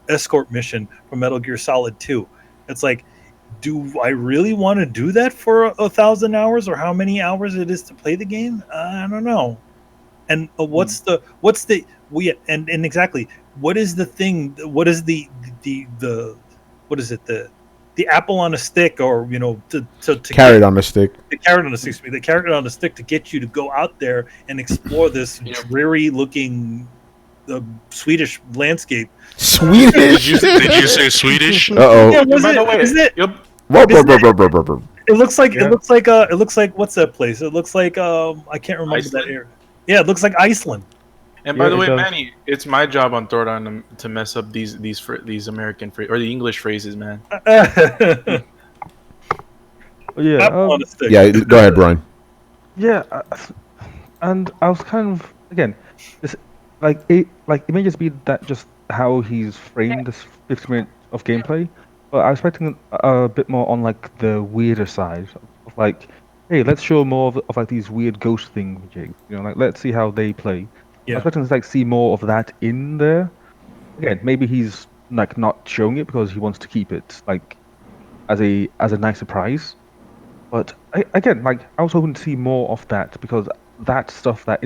escort mission from Metal Gear Solid 2. It's like, do I really want to do that for 1,000 hours or how many hours it is to play the game? I don't know. And exactly what is the thing? What is the what is it? The the apple on a stick, or to Carrot on the stick. the carrot on the stick. The carrot on the stick to get you to go out there and explore this dreary looking Swedish landscape. Swedish. Did you say Swedish? Uh-oh. Yeah, By the way, isn't it? yep. It looks like Yeah. it looks like what's that place? It looks like I can't remember Iceland? that area. Yeah, it looks like Iceland. And by Yeah, the it way, does. Manny, it's my job on Throwdown to mess up these American or the English phrases, man. But yeah, Apple on a stick. Yeah, go ahead, Brian. yeah, and I was kind of again, this it may just be that just how he's framed this 50 minutes of gameplay, but I was expecting a bit more on like the weirder side of like, hey, let's show more of like these weird ghost thing jigs, like let's see how they play. I Yeah. was expecting to like see more of that in there. Again, maybe he's like not showing it because he wants to keep it like as a nice surprise. But again, like I was hoping to see more of that because that stuff that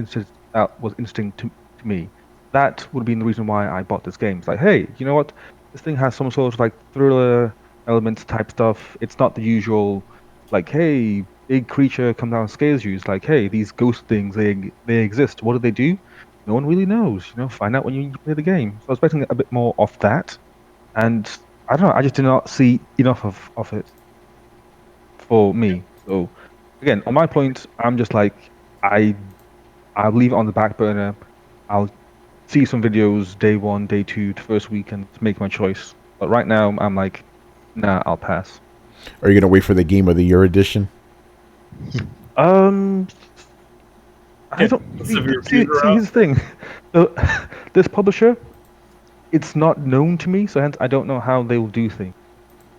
was interesting to me. That would have been the reason why I bought this game. It's like, hey, you know what? This thing has some sort of like thriller elements type stuff. It's not the usual, like, hey, big creature come down and scares you. It's like, hey, these ghost things they exist. What do they do? No one really knows. Find out when you play the game. So I was expecting a bit more of that, and I don't know. I just did not see enough of it for me. So again, on my point, I'm just like I'll leave it on the back burner. I'll see some videos day 1, day 2, the first week, and make my choice. But right now, I'm like, nah, I'll pass. Are you gonna wait for the Game of the Year edition? I don't see, here's the thing. So, this publisher, it's not known to me, so hence I don't know how they will do things.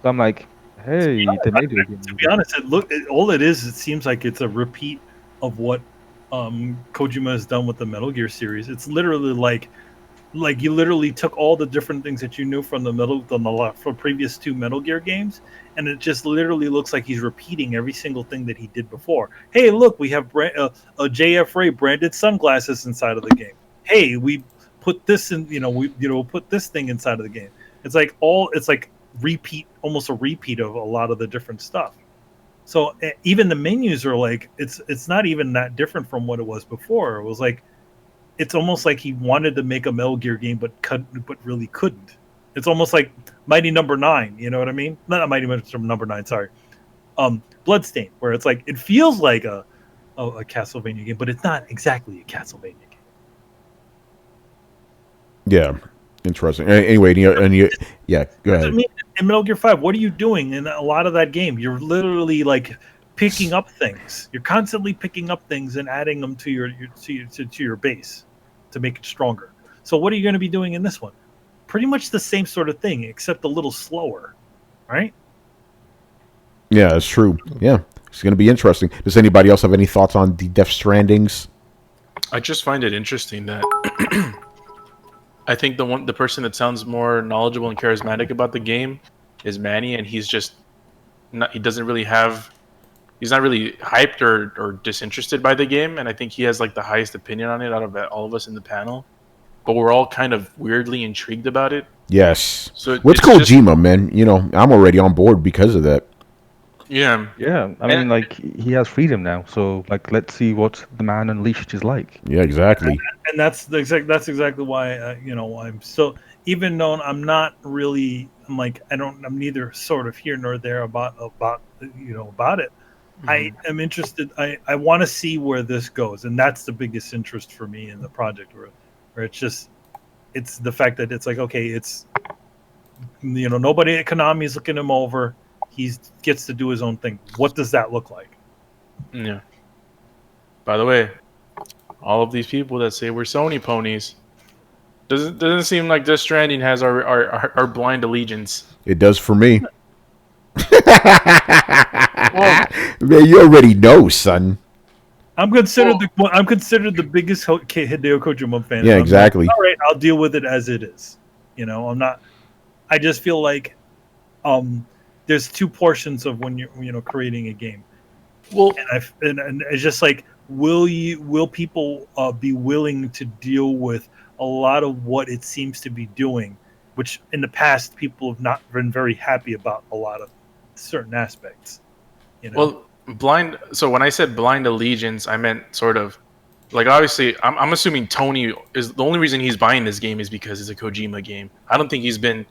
So I'm like, hey, they may do it. To be honest, all it is. It seems like it's a repeat of what Kojima has done with the Metal Gear series. It's literally like you literally took all the different things that you knew from from previous 2 Metal Gear games, and it just literally looks like he's repeating every single thing that he did before. Hey, look, we have a JF Ray branded sunglasses inside of the game. Hey, we put this in, put this thing inside of the game. It's like almost a repeat of a lot of the different stuff. So even the menus are like it's not even that different from what it was before. It was like it's almost like he wanted to make a Metal Gear game but really couldn't. It's almost like Mighty Number 9, you know what I mean? Not Mighty Number 9, sorry. Bloodstain, where it's like it feels like a Castlevania game, but it's not exactly a Castlevania game. Yeah, interesting. Anyway, yeah, go ahead. I mean, in Metal Gear 5, what are you doing in a lot of that game? You're literally like picking up things. You're constantly picking up things and adding them to your base to make it stronger. So what are you going to be doing in this one? Pretty much the same sort of thing, except a little slower, right? Yeah, that's true. Yeah, it's going to be interesting. Does anybody else have any thoughts on the Death Strandings? I just find it interesting that I think the person that sounds more knowledgeable and charismatic about the game is Manny, and he's just not. He's not really hyped or disinterested by the game, and I think he has like the highest opinion on it out of all of us in the panel. But we're all kind of weirdly intrigued about it. Yes. So What's it's Kojima, man? I'm already on board because of that. Yeah. Yeah, I mean, like he has freedom now, so like let's see what the man unleashed is like. Yeah, exactly. And that's exactly why I'm so, even though I'm not really, I'm neither sort of here nor there about it. Mm-hmm. I am interested. I want to see where this goes, and that's the biggest interest for me in the project, where it's the fact that it's like, okay, it's nobody at Konami is looking him over. He gets to do his own thing. What does that look like? Yeah. By the way, all of these people that say we're Sony ponies, doesn't seem like Death Stranding has our blind allegiance. It does for me. Well, Man, you already know, son. I'm considered the biggest Hideo Kojima fan. Yeah, I'm exactly. like, all right, I'll deal with it as it is. I'm not. I just feel like, there's 2 portions of when you're creating a game. Well, and it's just like, will people be willing to deal with a lot of what it seems to be doing, which in the past people have not been very happy about a lot of certain aspects. You know? Well, blind. So when I said blind allegiance, I meant sort of like obviously. I'm assuming Tony is the only reason he's buying this game is because it's a Kojima game. I don't think he's been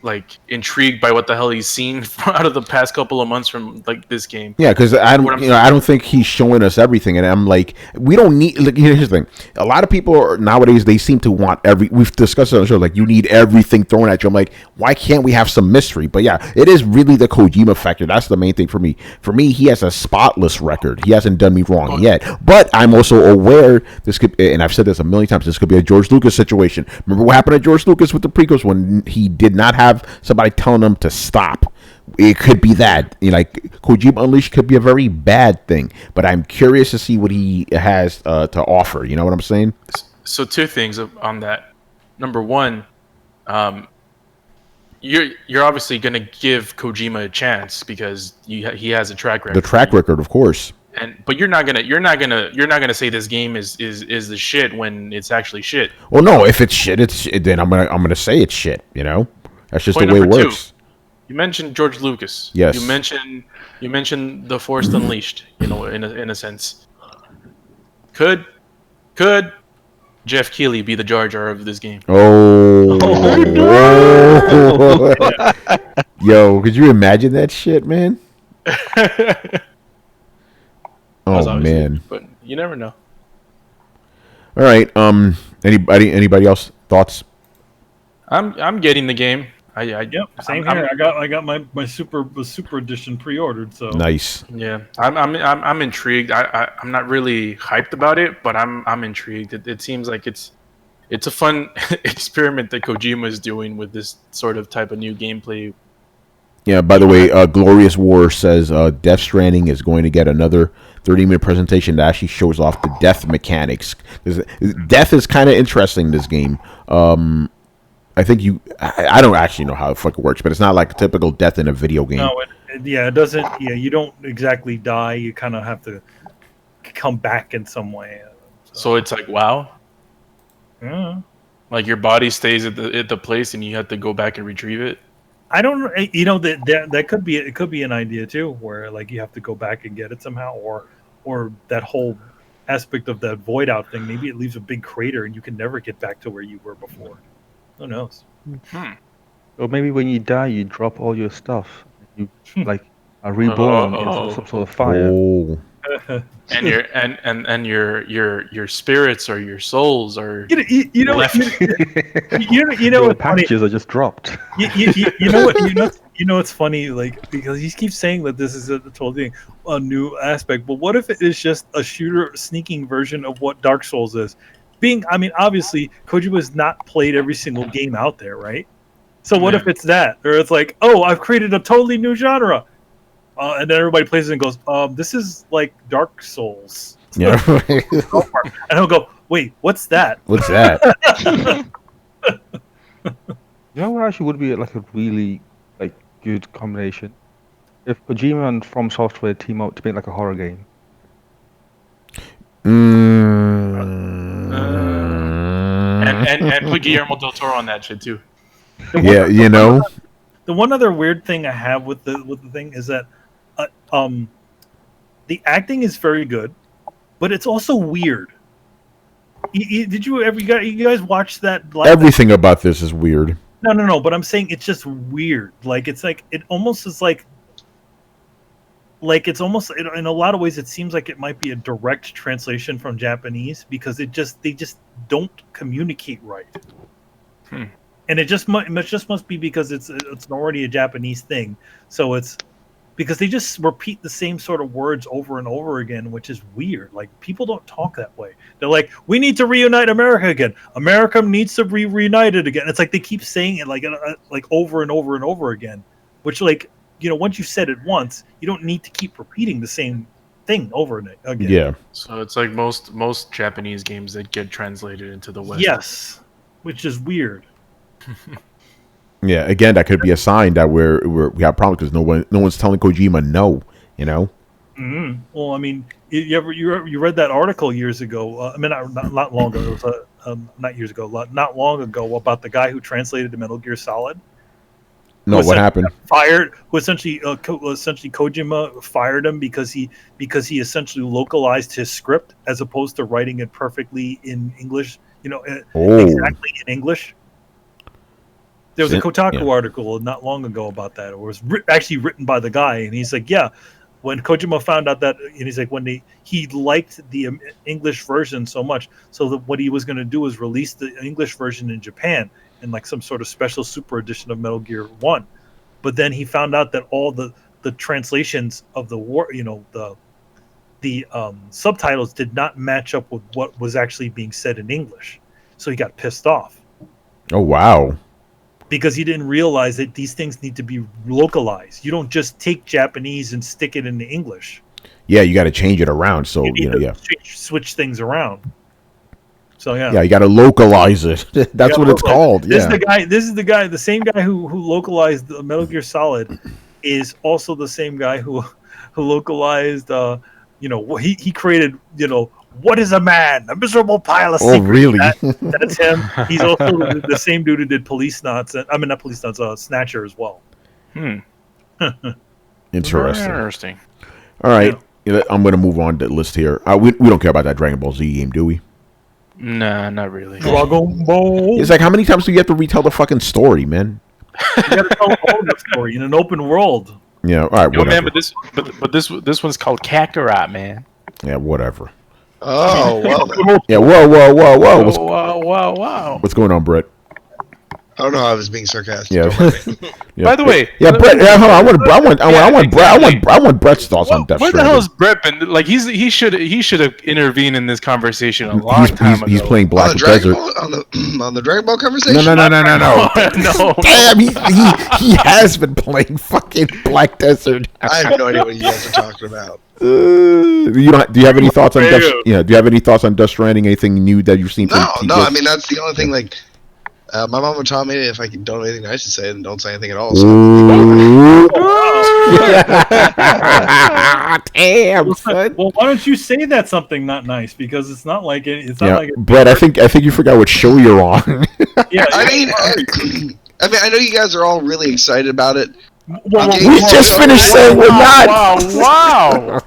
like intrigued by what the hell he's seen out of the past couple of months from like this game. Yeah, because I don't think he's showing us everything, and I'm like, we don't need. Look, here's the thing: a lot of people nowadays they seem to want every. We've discussed it on the show, like you need everything thrown at you. I'm like, why can't we have some mystery? But yeah, it is really the Kojima factor. That's the main thing for me. For me, he has a spotless record. He hasn't done me wrong yet. But I'm also aware this could, and I've said this a million times, this could be a George Lucas situation. Remember what happened to George Lucas with the prequels when he did not have somebody telling him to stop. It could be that, like Kojima Unleashed could be a very bad thing, but I'm curious to see what he has to offer. You know what I'm saying? So two things on that. Number one, you're obviously going to give Kojima a chance because he has a track record. The track record, of course. But you're not gonna say this game is the shit when it's actually shit. Well, no, if it's shit, it's shit, then I'm gonna say it's shit. You know. That's just Point the way it number works. 2, you mentioned George Lucas. Yes. You mentioned The Force Unleashed. You know, in a sense, could Jeff Keighley be the Jar Jar of this game? Oh. Yo, could you imagine that shit, man? Oh man. But you never know. All right. Anybody else thoughts? I'm getting the game. Yep, same here. I got my super edition pre-ordered. So nice. Yeah, I'm intrigued. I'm not really hyped about it, but I'm intrigued. It seems like it's a fun experiment that Kojima is doing with this sort of type of new gameplay. Yeah. By the way, Glorious War says Death Stranding is going to get another 30-minute presentation that actually shows off the death mechanics. Death is kind of interesting in this game. I think I don't actually know how it fucking works, but it's not like a typical death in a video game. No, it doesn't. Yeah, you don't exactly die. You kind of have to come back in some way. So it's like WoW. Yeah. Like your body stays at the place, and you have to go back and retrieve it. I don't. That could be. It could be an idea too, where like you have to go back and get it somehow, or that whole aspect of that void out thing. Maybe it leaves a big crater, and you can never get back to where you were before. Who knows? Or maybe when you die, you drop all your stuff. You like are reborn in some sort of fire. Oh. And your spirits or your souls are you know left. you know Your what's funny? packages are just dropped. You know what? You know it's funny, like because he keeps saying that this is a total thing, a new aspect. But what if it is just a shooter sneaking version of what Dark Souls is? Obviously, Kojima's not played every single game out there, right? So what if it's that, or it's like, oh, I've created a totally new genre, and then everybody plays it and goes, this is like Dark Souls. Yeah. And he'll go, wait, what's that? What's that? You know what actually would be like a really like good combination? If Kojima and From Software team up to make like a horror game. And put Guillermo del Toro on that shit too. Yeah, you know. The one other weird thing I have with the thing is that, the acting is very good, but it's also weird. Did you guys watch that? Everything about this is weird. No. But I'm saying it's just weird. Like it's like it almost is like it's almost in a lot of ways it seems like it might be a direct translation from Japanese because they just don't communicate right. And it just must be because it's already a Japanese thing. So it's because they just repeat the same sort of words over and over again, which is weird. Like people don't talk that way. They're like, we need to reunite America again. America needs to be reunited again. It's like they keep saying it like over and over and over again, which like, once you said it once, you don't need to keep repeating the same thing over and again. Yeah. So it's like most Japanese games that get translated into the West. Yes, which is weird. Yeah. Again, that could be a sign that we have problems because no one's telling Kojima no. You know. Mm-hmm. Well, I mean, you read that article years ago? Not long ago. It was not years ago. Not long ago about the guy who translated the Metal Gear Solid. No, what happened? Fired. Who essentially Kojima fired him because he essentially localized his script as opposed to writing it perfectly in English. Exactly in English. There was a Kotaku article not long ago about that. It was actually written by the guy, and he's like, yeah. When Kojima found out that, and he's like, he liked the English version so much, so that what he was going to do is release the English version in Japan in like some sort of special super edition of Metal Gear 1. But then he found out that all the translations of the subtitles did not match up with what was actually being said in English. So he got pissed off. Oh, wow. Because he didn't realize that these things need to be localized. You don't just take Japanese and stick it into English. Yeah, you got to change it around. So switch things around. So you got to localize it. That's what it's called. This is the guy. The same guy who localized the Metal Gear Solid is also the same guy who localized. He created. What is a man? A miserable pile of secrets. Oh, really? That's him. He's also the same dude who did Police Knots. Not Police Knots. Snatcher as well. Interesting. All right, I'm going to move on to the list here. We don't care about that Dragon Ball Z game, do we? Nah, not really. Dragon Ball. It's like, how many times do you have to retell the fucking story, man? You got to tell all the story in an open world. Yeah. All right. Yo, man, but this one's called Kakarot, man. Yeah. Whatever. Oh, well. Yeah, whoa. Wow. What's going on, Brett? I don't know. I was being sarcastic. Yeah. By the way, Brett. Yeah, hold on. I want Brett's thoughts on Death Where the Stranding. hell is Brett been? Like he should have intervened in this conversation a long time ago. He's playing Black Dragon Desert. Ball, on the Dragon Ball conversation. No. No. Damn, he has been playing fucking Black Desert. I have no idea what you guys are talking about. Do you have any thoughts on Death? Yeah. Do you have any thoughts on Death Stranding? Anything new that you've seen? No. I mean, that's the only thing. Like, my mom would tell me if I don't have anything nice to say, then don't say anything at all. So. Damn, son. Well, why don't you say that's something not nice? Because it's not like it. It's not like. Brett, I think you forgot what show you're on. Yeah. I mean, I know you guys are all really excited about it. We just finished saying we're not. Wow.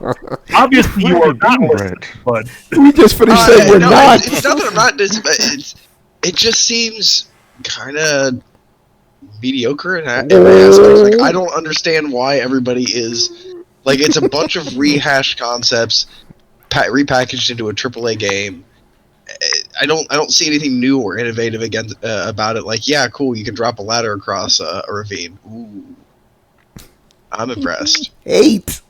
Obviously, you are not listening, but we just finished saying we're not. It's not that I'm not. It just seems kind of mediocre in every aspect. Like, I don't understand why everybody is like. It's a bunch of rehashed concepts repackaged into a AAA game. I don't see anything new or innovative about it. Like, yeah, cool, you can drop a ladder across a ravine. Ooh. I'm impressed. Hate.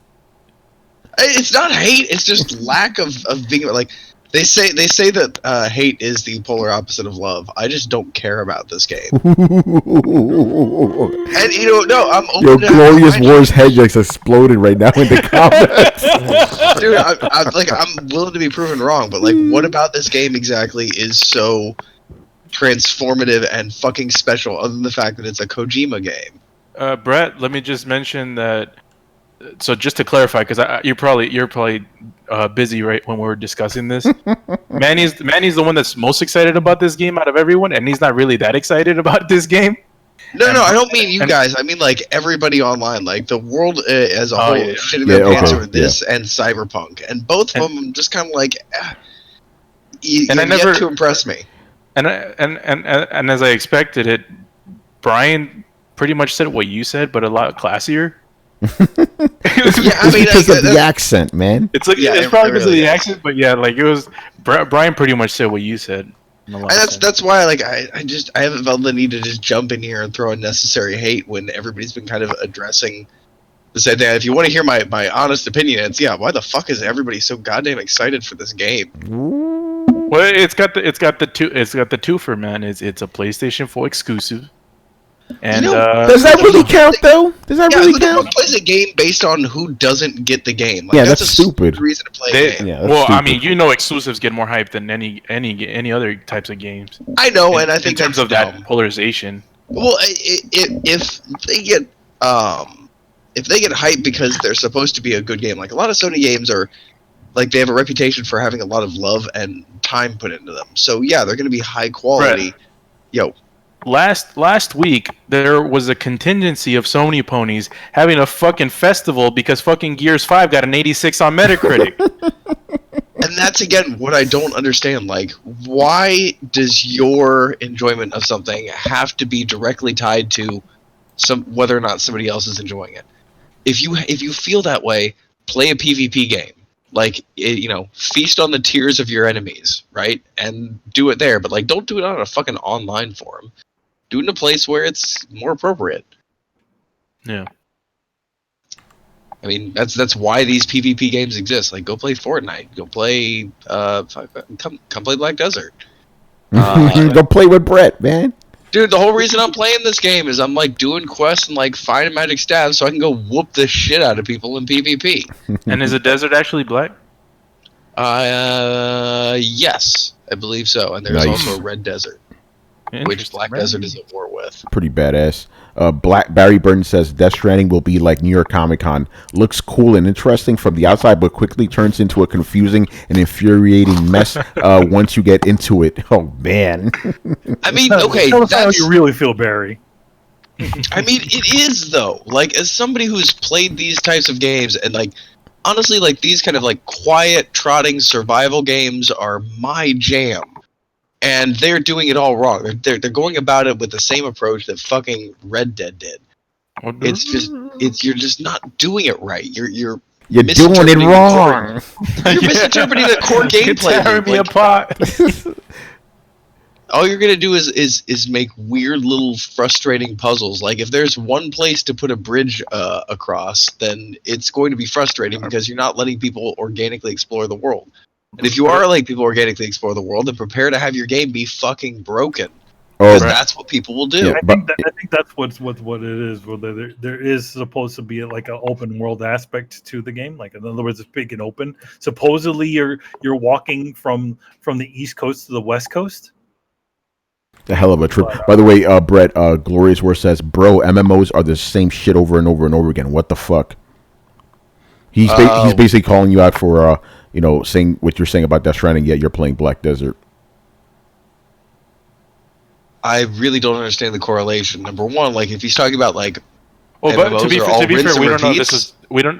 It's not hate. It's just lack of being like they say that hate is the polar opposite of love. I just don't care about this game. And I'm open Your to Glorious Wars head just exploded right now in the comments. Dude, I'm willing to be proven wrong, but like, what about this game exactly is so transformative and fucking special, other than the fact that it's a Kojima game? Brett, let me just mention that. So just to clarify, because you're probably busy right when we're discussing this. Manny's the one that's most excited about this game out of everyone, and he's not really that excited about this game. No, I don't mean you guys. I mean like everybody online, like the world as a whole, shitting their pants over this and Cyberpunk, and both of them I'm just kind of like, you yet to impress me. And as I expected it, Brian pretty much said what you said, but a lot classier. It's because of the accent, man. It's like it's probably because of the accent, but yeah, like it was. Brian pretty much said what you said. And that's why, like, I haven't felt the need to just jump in here and throw unnecessary hate when everybody's been kind of addressing the same thing. If you want to hear my honest opinion, it's why the fuck is everybody so goddamn excited for this game? Well, it's got the twofer, man. It's a PlayStation 4 exclusive. And does that really count, though? Does that really count? Who plays a game based on who doesn't get the game? Like, yeah, that's stupid reason to play a game. Yeah, well, stupid. I mean, exclusives get more hype than any other types of games. I know, and I think in terms of that polarization. Well, if they get hype because they're supposed to be a good game, like a lot of Sony games are, like they have a reputation for having a lot of love and time put into them. So yeah, they're going to be high quality. Brett. Yo. last week there was a contingency of Sony ponies having a fucking festival because fucking Gears 5 got an 86 on Metacritic. And that's again what I don't understand. Like, why does your enjoyment of something have to be directly tied to whether or not somebody else is enjoying it? If you feel that way, play a PvP game. Like, feast on the tears of your enemies, right? And do it there. But like, don't do it on a fucking online forum. Do it in a place where it's more appropriate. Yeah. I mean, that's why these PvP games exist. Like, go play Fortnite. Go play, come play Black Desert. Go play with Brett, man. Dude, the whole reason I'm playing this game is I'm like doing quests and like finding magic stabs so I can go whoop the shit out of people in PvP. And is the desert actually black? Yes, I believe so. And there's also a red desert, which Black Desert is at war with. Pretty badass. Barry Burton says Death Stranding will be like New York Comic Con. Looks cool and interesting from the outside, but quickly turns into a confusing and infuriating mess once you get into it. Oh man. I mean, okay, tell us how you really feel, Barry. I mean, it is though. Like, as somebody who's played these types of games, and like, honestly, like these kind of like quiet, trotting survival games are my jam. And they're doing it all wrong. They're going about it with the same approach that fucking Red Dead did. You're just not doing it right. You're doing it wrong. You're misinterpreting the core gameplay. Tearing me apart. All you're gonna do is make weird little frustrating puzzles. Like, if there's one place to put a bridge across, then it's going to be frustrating because you're not letting people organically explore the world. And if you are letting people organically explore the world, then prepare to have your game be fucking broken. Because that's what people will do. Yeah, I think that's what it is. Well, there is supposed to be like an open world aspect to the game. Like, in other words, it's big and open. Supposedly, you're walking from the East Coast to the West Coast. A hell of a trip. By the way, Brett, Glorious War says, bro, MMOs are the same shit over and over and over again. What the fuck? He's basically calling you out for saying what you're saying about Death Stranding, yet you're playing Black Desert. I really don't understand the correlation. Number one, like, if he's talking about like, well, but to be fair, we don't know if this is.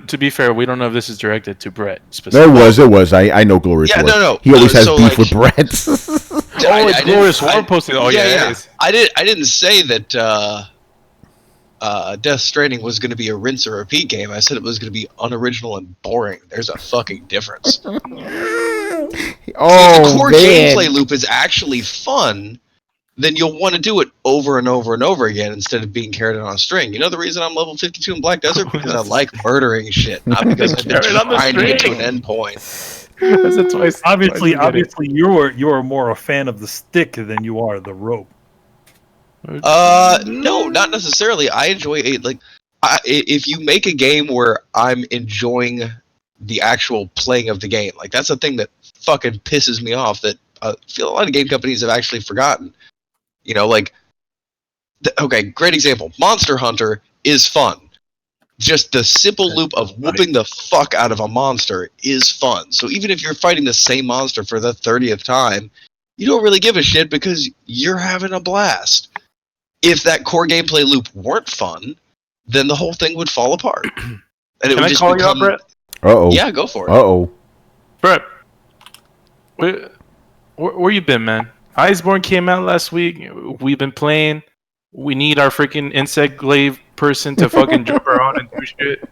To be fair, we don't know if this is directed to Brett specifically. It was. I know Glorious War. No. He always has beef with Brett. It's Glorious War posted. Oh yeah. I didn't say that. Death Stranding was going to be a rinse or repeat game. I said it was going to be unoriginal and boring. There's a fucking difference. The core gameplay loop is actually fun. Then you'll want to do it over and over and over again instead of being carried on a string. You know the reason I'm level 52 in Black Desert? Because I like murdering shit, not because I've been trying to get to an end point. Obviously, you're more a fan of the stick than you are the rope. No, not necessarily. I enjoy it. Like, if you make a game where I'm enjoying the actual playing of the game, like, that's a thing that fucking pisses me off. That I feel a lot of game companies have actually forgotten. Like, okay, great example. Monster Hunter is fun. Just the simple loop of whooping the fuck out of a monster is fun. So even if you're fighting the same monster for the 30th time, you don't really give a shit because you're having a blast. If that core gameplay loop weren't fun, then the whole thing would fall apart. And it would just call you out, Brett? Uh-oh. Yeah, go for it. Uh-oh. Brett, where you been, man? Iceborne came out last week. We've been playing. We need our freaking insect glaive person to fucking jump around and do shit.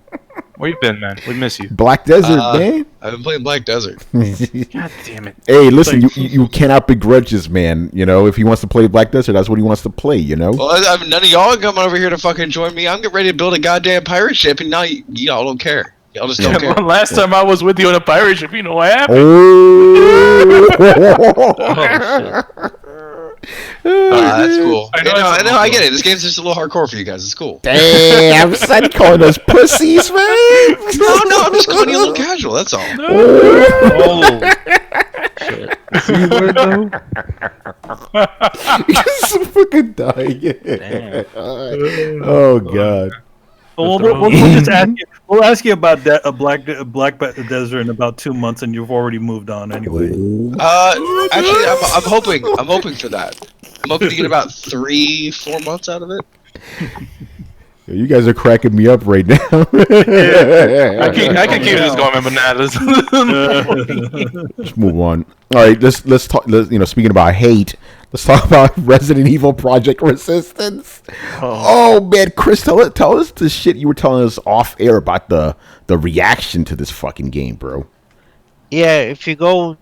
Where you been, man? We miss you. Black Desert, man. I've been playing Black Desert. God damn it. Hey, listen, you cannot begrudge this man. If he wants to play Black Desert, that's what he wants to play, Well, none of y'all are coming over here to fucking join me. I'm getting ready to build a goddamn pirate ship, and now y'all don't care. Y'all just don't care. Last time I was with you on a pirate ship, you know what happened? That's cool. I know, I get it. This game's just a little hardcore for you guys. It's cool. Damn, son, calling us pussies, man. No, I'm just calling you a little casual. That's all. Shit. See where though? He's fucking dying. Oh god. Well, we'll just ask you. We'll ask you about Black Desert in about 2 months, and you've already moved on anyway. Actually, I'm hoping for that. I'm hoping to get about 3-4 months out of it. You guys are cracking me up right now. I can keep this going, bananas. Let's move on. All right, let's talk. Speaking about hate, let's talk about Resident Evil Project Resistance. Oh man, Chris, tell us the shit you were telling us off air about the reaction to this fucking game, bro. Yeah, if you go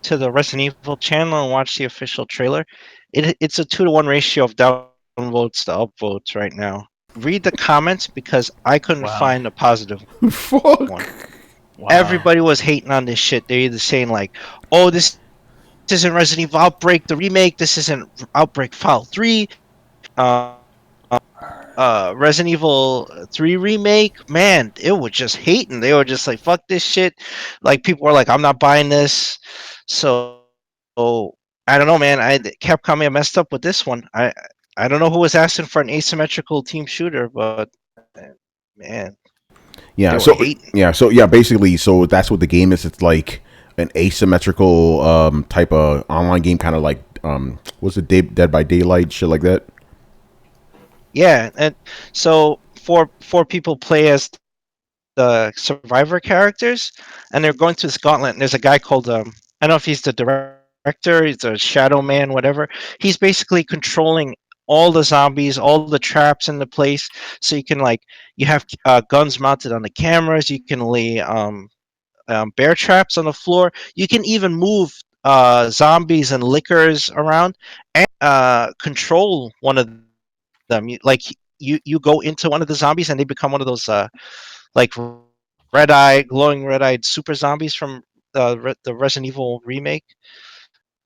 to the Resident Evil channel and watch the official trailer, it's a 2-to-1 ratio of downvotes to upvotes right now. Read the comments because I couldn't find a positive Fuck. one. Wow. Everybody was hating on this shit. They're either saying like, "Oh, this isn't Resident Evil Outbreak the remake. This isn't Outbreak File 3. Resident Evil 3 remake." Man, it was just hating. They were just like, "Fuck this shit." Like people were like, "I'm not buying this." So I don't know, man. Capcom may have messed up with this one. I don't know who was asking for an asymmetrical team shooter, but man. Yeah, so basically, so that's what the game is. It's like an asymmetrical type of online game, kind of like what's it, Dead by Daylight, shit like that. Yeah, and so four people play as the survivor characters, and they're going through this gauntlet. And there's a guy called I don't know if he's the director, he's a shadow man, whatever. He's basically controlling all the zombies, all the traps in the place. So you can you have guns mounted on the cameras. You can lay bear traps on the floor. You can even move zombies and liquors around and control one of them. You go into one of the zombies and they become one of those glowing red-eyed super zombies from the Resident Evil remake,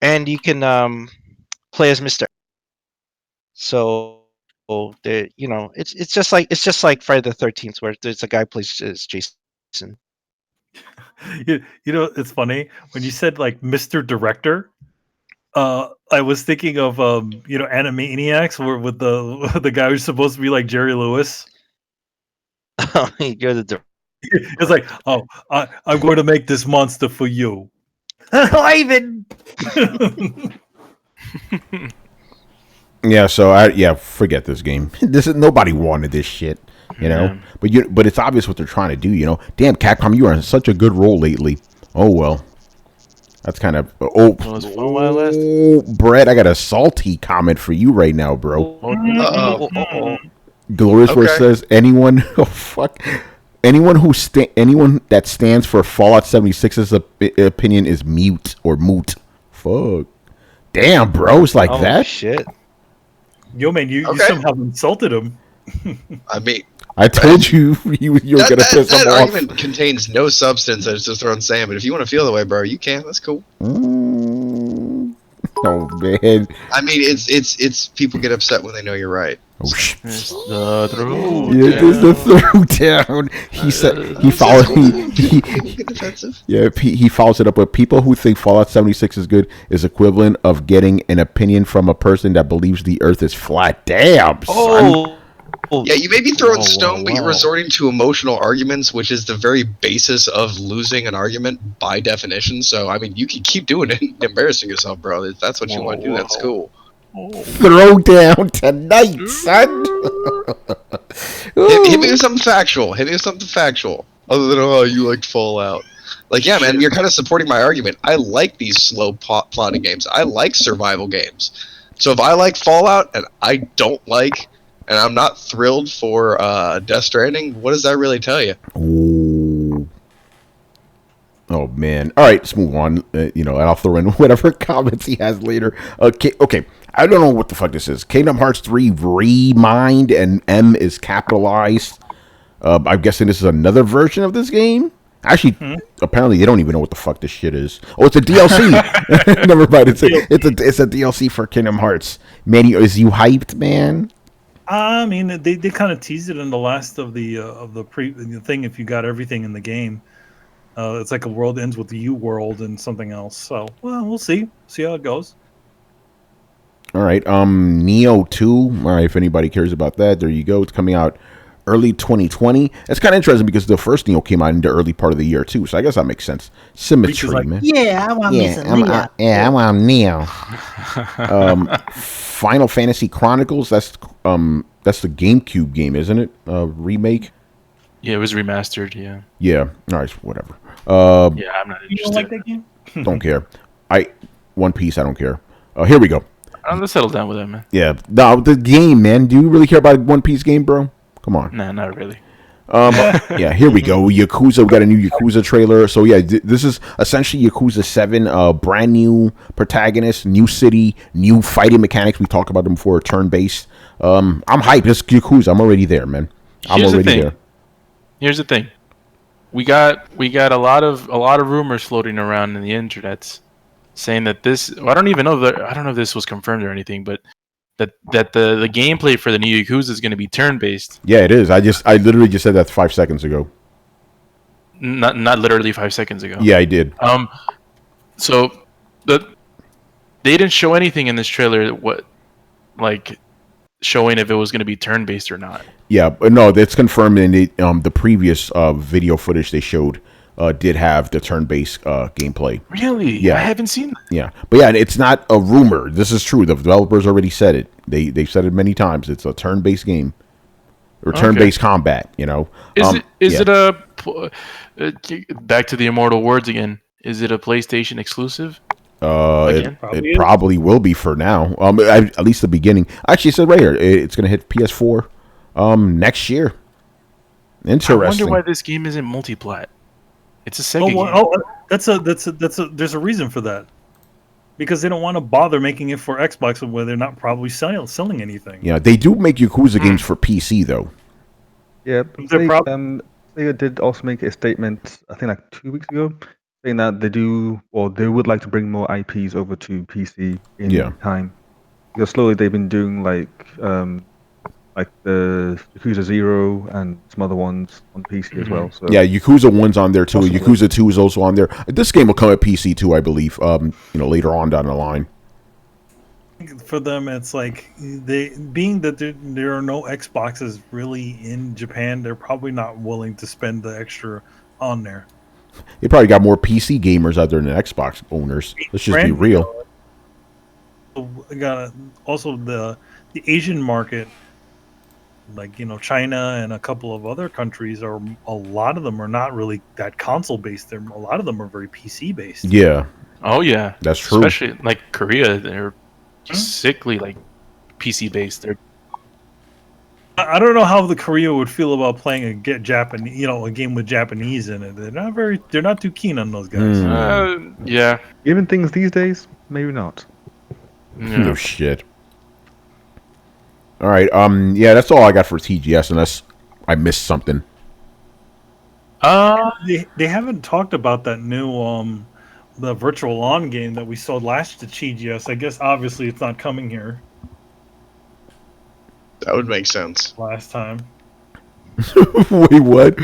and you can play as Mr. So it's just like Friday the 13th, where there's a guy who plays as Jason. It's funny when you said like Mr. Director. I was thinking of Animaniacs, where with the guy who's supposed to be like Jerry Lewis. You're the director. It's like, I'm going to make this monster for you, Ivan. Yeah, so forget this game. Nobody wanted this shit, know. But it's obvious what they're trying to do, Damn, Capcom, you are in such a good role lately. Oh well, that's kind of Brett, I got a salty comment for you right now, bro. Glorious Word says anyone that stands for Fallout 76's opinion is mute or moot. Fuck. Damn, bro, it's like that. Shit. Yo, man, you somehow insulted him. I mean, I told you were gonna piss him off. That argument contains no substance. I was just throwing sand. But if you want to feel that way, bro, you can. That's cool. Oh man. I mean, it's people get upset when they know you're right. Oh shit. There's the Throwdown. Yeah, there's the Throwdown. He said he followed he follows it up with people who think Fallout 76 is good is equivalent of getting an opinion from a person that believes the Earth is flat. Damn, son. Yeah, you may be throwing stone, but you're resorting to emotional arguments, which is the very basis of losing an argument by definition. So, I mean, you can keep doing it and embarrassing yourself, bro. If that's what you want to do, that's cool. Throwdown tonight, son. Hit me with something factual. Other than, you like Fallout. Like, yeah, man, you're kind of supporting my argument. I like these slow plotting games. I like survival games. So if I like Fallout and I don't like... and I'm not thrilled for Death Stranding, what does that really tell you? Ooh. Oh, man. All right, let's move on. And I'll throw in whatever comments he has later. Okay. I don't know what the fuck this is. Kingdom Hearts 3 Remind, and M is capitalized. I'm guessing this is another version of this game. Actually, apparently they don't even know what the fuck this shit is. Oh, it's a DLC. Never mind. It's a DLC for Kingdom Hearts. Man, is you hyped, man? I mean, they kind of teased it in the last of the thing. If you got everything in the game, it's like a world ends with the U world and something else. So, well, we'll see how it goes. All right, Neo 2. All right, if anybody cares about that, there you go. It's coming out early 2020. That's kind of interesting because the first Neo came out in the early part of the year too. So I guess that makes sense. Symmetry, like, man. Yeah, I want me some Leah. I want Neo. Final Fantasy Chronicles. That's the GameCube game, isn't it? Remake. Yeah, it was remastered. Yeah. Yeah. All right. Whatever. Yeah, I'm not you don't interested. like that game? Don't care. One Piece. I don't care. Here we go. Let's settle down with that, man. Yeah. No, the game, man. Do you really care about One Piece game, bro? Come on. Nah, not really. Yeah, here we go. Yakuza. We got a new Yakuza trailer. So yeah, this is essentially Yakuza 7. Brand new protagonist, new city, new fighting mechanics. We talked about them before. Turn-based. I'm hyped. It's Yakuza. I'm already there, man. I'm already there. Here's the thing. We got a lot of rumors floating around in the internets saying that this. Well, I don't know if this was confirmed or anything, but that the gameplay for the new Yakuza is going to be turn-based. Yeah, it is. I literally just said that 5 seconds ago. Not literally 5 seconds ago. Yeah, I did. So they didn't show anything in this trailer showing if it was going to be turn-based or not. Yeah, but no, that's confirmed in the previous video footage they showed. Did have the turn-based gameplay. Really? Yeah. I haven't seen that. Yeah, but yeah, it's not a rumor. This is true. The developers already said it. They've said it many times. It's a turn-based game or turn-based combat. You know, is it a back to the immortal words again? Is it a PlayStation exclusive? It probably will be for now. At least the beginning. Actually, it said right here it's going to hit PS4 next year. Interesting. I wonder why this game isn't multiplat. It's a Sega game. There's a reason for that. Because they don't want to bother making it for Xbox where they're not probably selling anything. Yeah, they do make Yakuza games for PC though. Yeah, Sega did also make a statement, I think like 2 weeks ago, saying that they would like to bring more IPs over to PC in time. Because slowly they've been doing like the Yakuza 0 and some other ones on PC as well. So yeah, Yakuza 1's on there too. Yakuza 2 is also on there. This game will come at PC too, I believe. Later on down the line. For them, it's like being that there are no Xboxes really in Japan, they're probably not willing to spend the extra on there. They probably got more PC gamers out there than Xbox owners. Let's just be real. Also the Asian market. Like, China and a couple of other countries a lot of them are not really that console based. A lot of them are very PC based. Yeah. Oh yeah, that's true. Especially like Korea, they're sickly like PC based. I don't know how the Korea would feel about playing a game with Japanese in it. They're not too keen on those guys. Yeah. Even things these days, maybe not. Yeah. No shit. All right. Yeah, that's all I got for TGS, unless I missed something. They haven't talked about that new the virtual lawn game that we saw last to TGS. I guess obviously it's not coming here. That would make sense. Last time. Wait, what?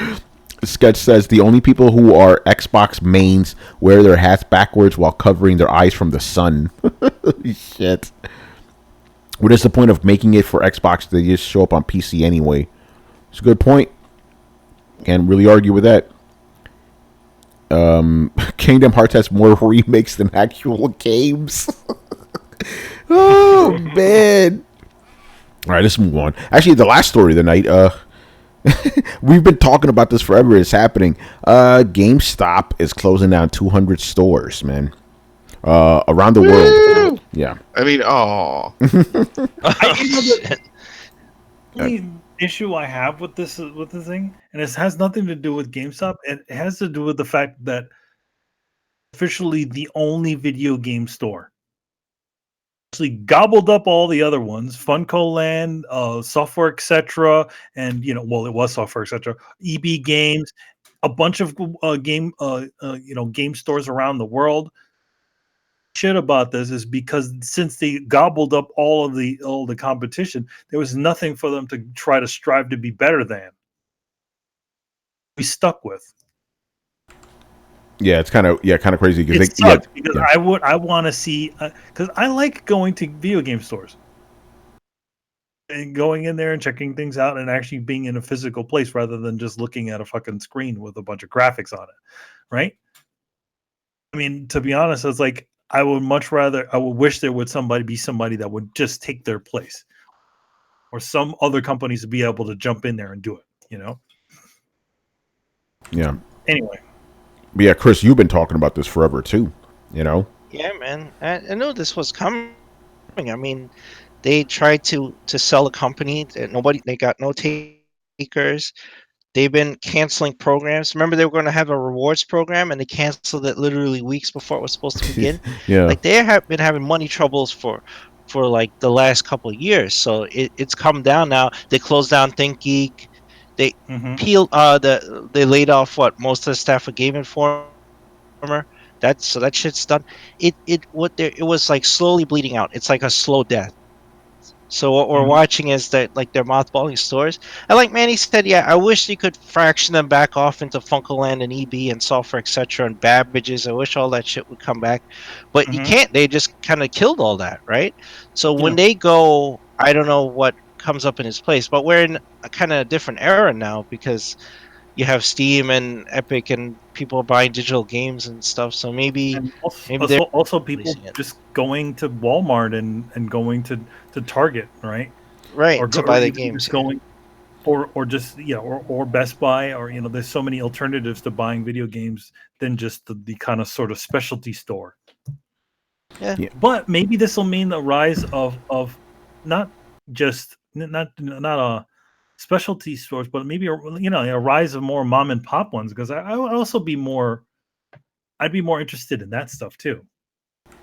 Sketch says the only people who are Xbox mains wear their hats backwards while covering their eyes from the sun. Shit. What is the point of making it for Xbox? They just show up on PC anyway. It's a good point. Can't really argue with that. Kingdom Hearts has more remakes than actual games. Oh, man. All right, let's move on. Actually, the last story of the night, we've been talking about this forever. It's happening. GameStop is closing down 200 stores, man. Around the world. Yeah. I mean, The issue I have with this thing, and it has nothing to do with GameStop. It has to do with the fact that officially the only video game store actually gobbled up all the other ones, Funko Land, Software Etc., and it was Software Etc., EB Games, a bunch of game stores around the world. Shit about this is because since they gobbled up all the competition, there was nothing for them to try to strive to be better than. We stuck with. Yeah, it's kind of crazy because I want to see because I like going to video game stores. and going in there and checking things out and actually being in a physical place rather than just looking at a fucking screen with a bunch of graphics on it, right? I mean, to be honest, it's like I would wish there would be somebody that would just take their place, or some other companies to be able to jump in there and do it, you know? Yeah. Anyway. But yeah, Chris, you've been talking about this forever too, you know? Yeah, man. I know this was coming. I mean, they tried to sell a company that they got no takers. They've been canceling programs. Remember, they were going to have a rewards program, and they canceled it literally weeks before it was supposed to begin. Yeah. Like they have been having money troubles for like the last couple of years. So it's come down now. They closed down ThinkGeek. They peeled they laid off most of the staff of Game Informer. That shit's done. It was like slowly bleeding out. It's like a slow death. So what we're watching is that like they're mothballing stores. And like Manny said, yeah, I wish you could fraction them back off into Funkoland and EB and Software, etc. and Babbage's. I wish all that shit would come back. But you can't. They just kind of killed all that, right? So when they go, I don't know what comes up in its place. But we're in a kind of different era now because you have Steam and Epic and people buying digital games and stuff. So maybe also people just going to Walmart and going to Target, right? Right, to buy the games. Going or just or Best Buy, or there's so many alternatives to buying video games than just the kind of sort of specialty store. Yeah. But maybe this will mean the rise of not a specialty stores, but maybe a rise of more mom and pop ones, because I would also be more interested in that stuff too.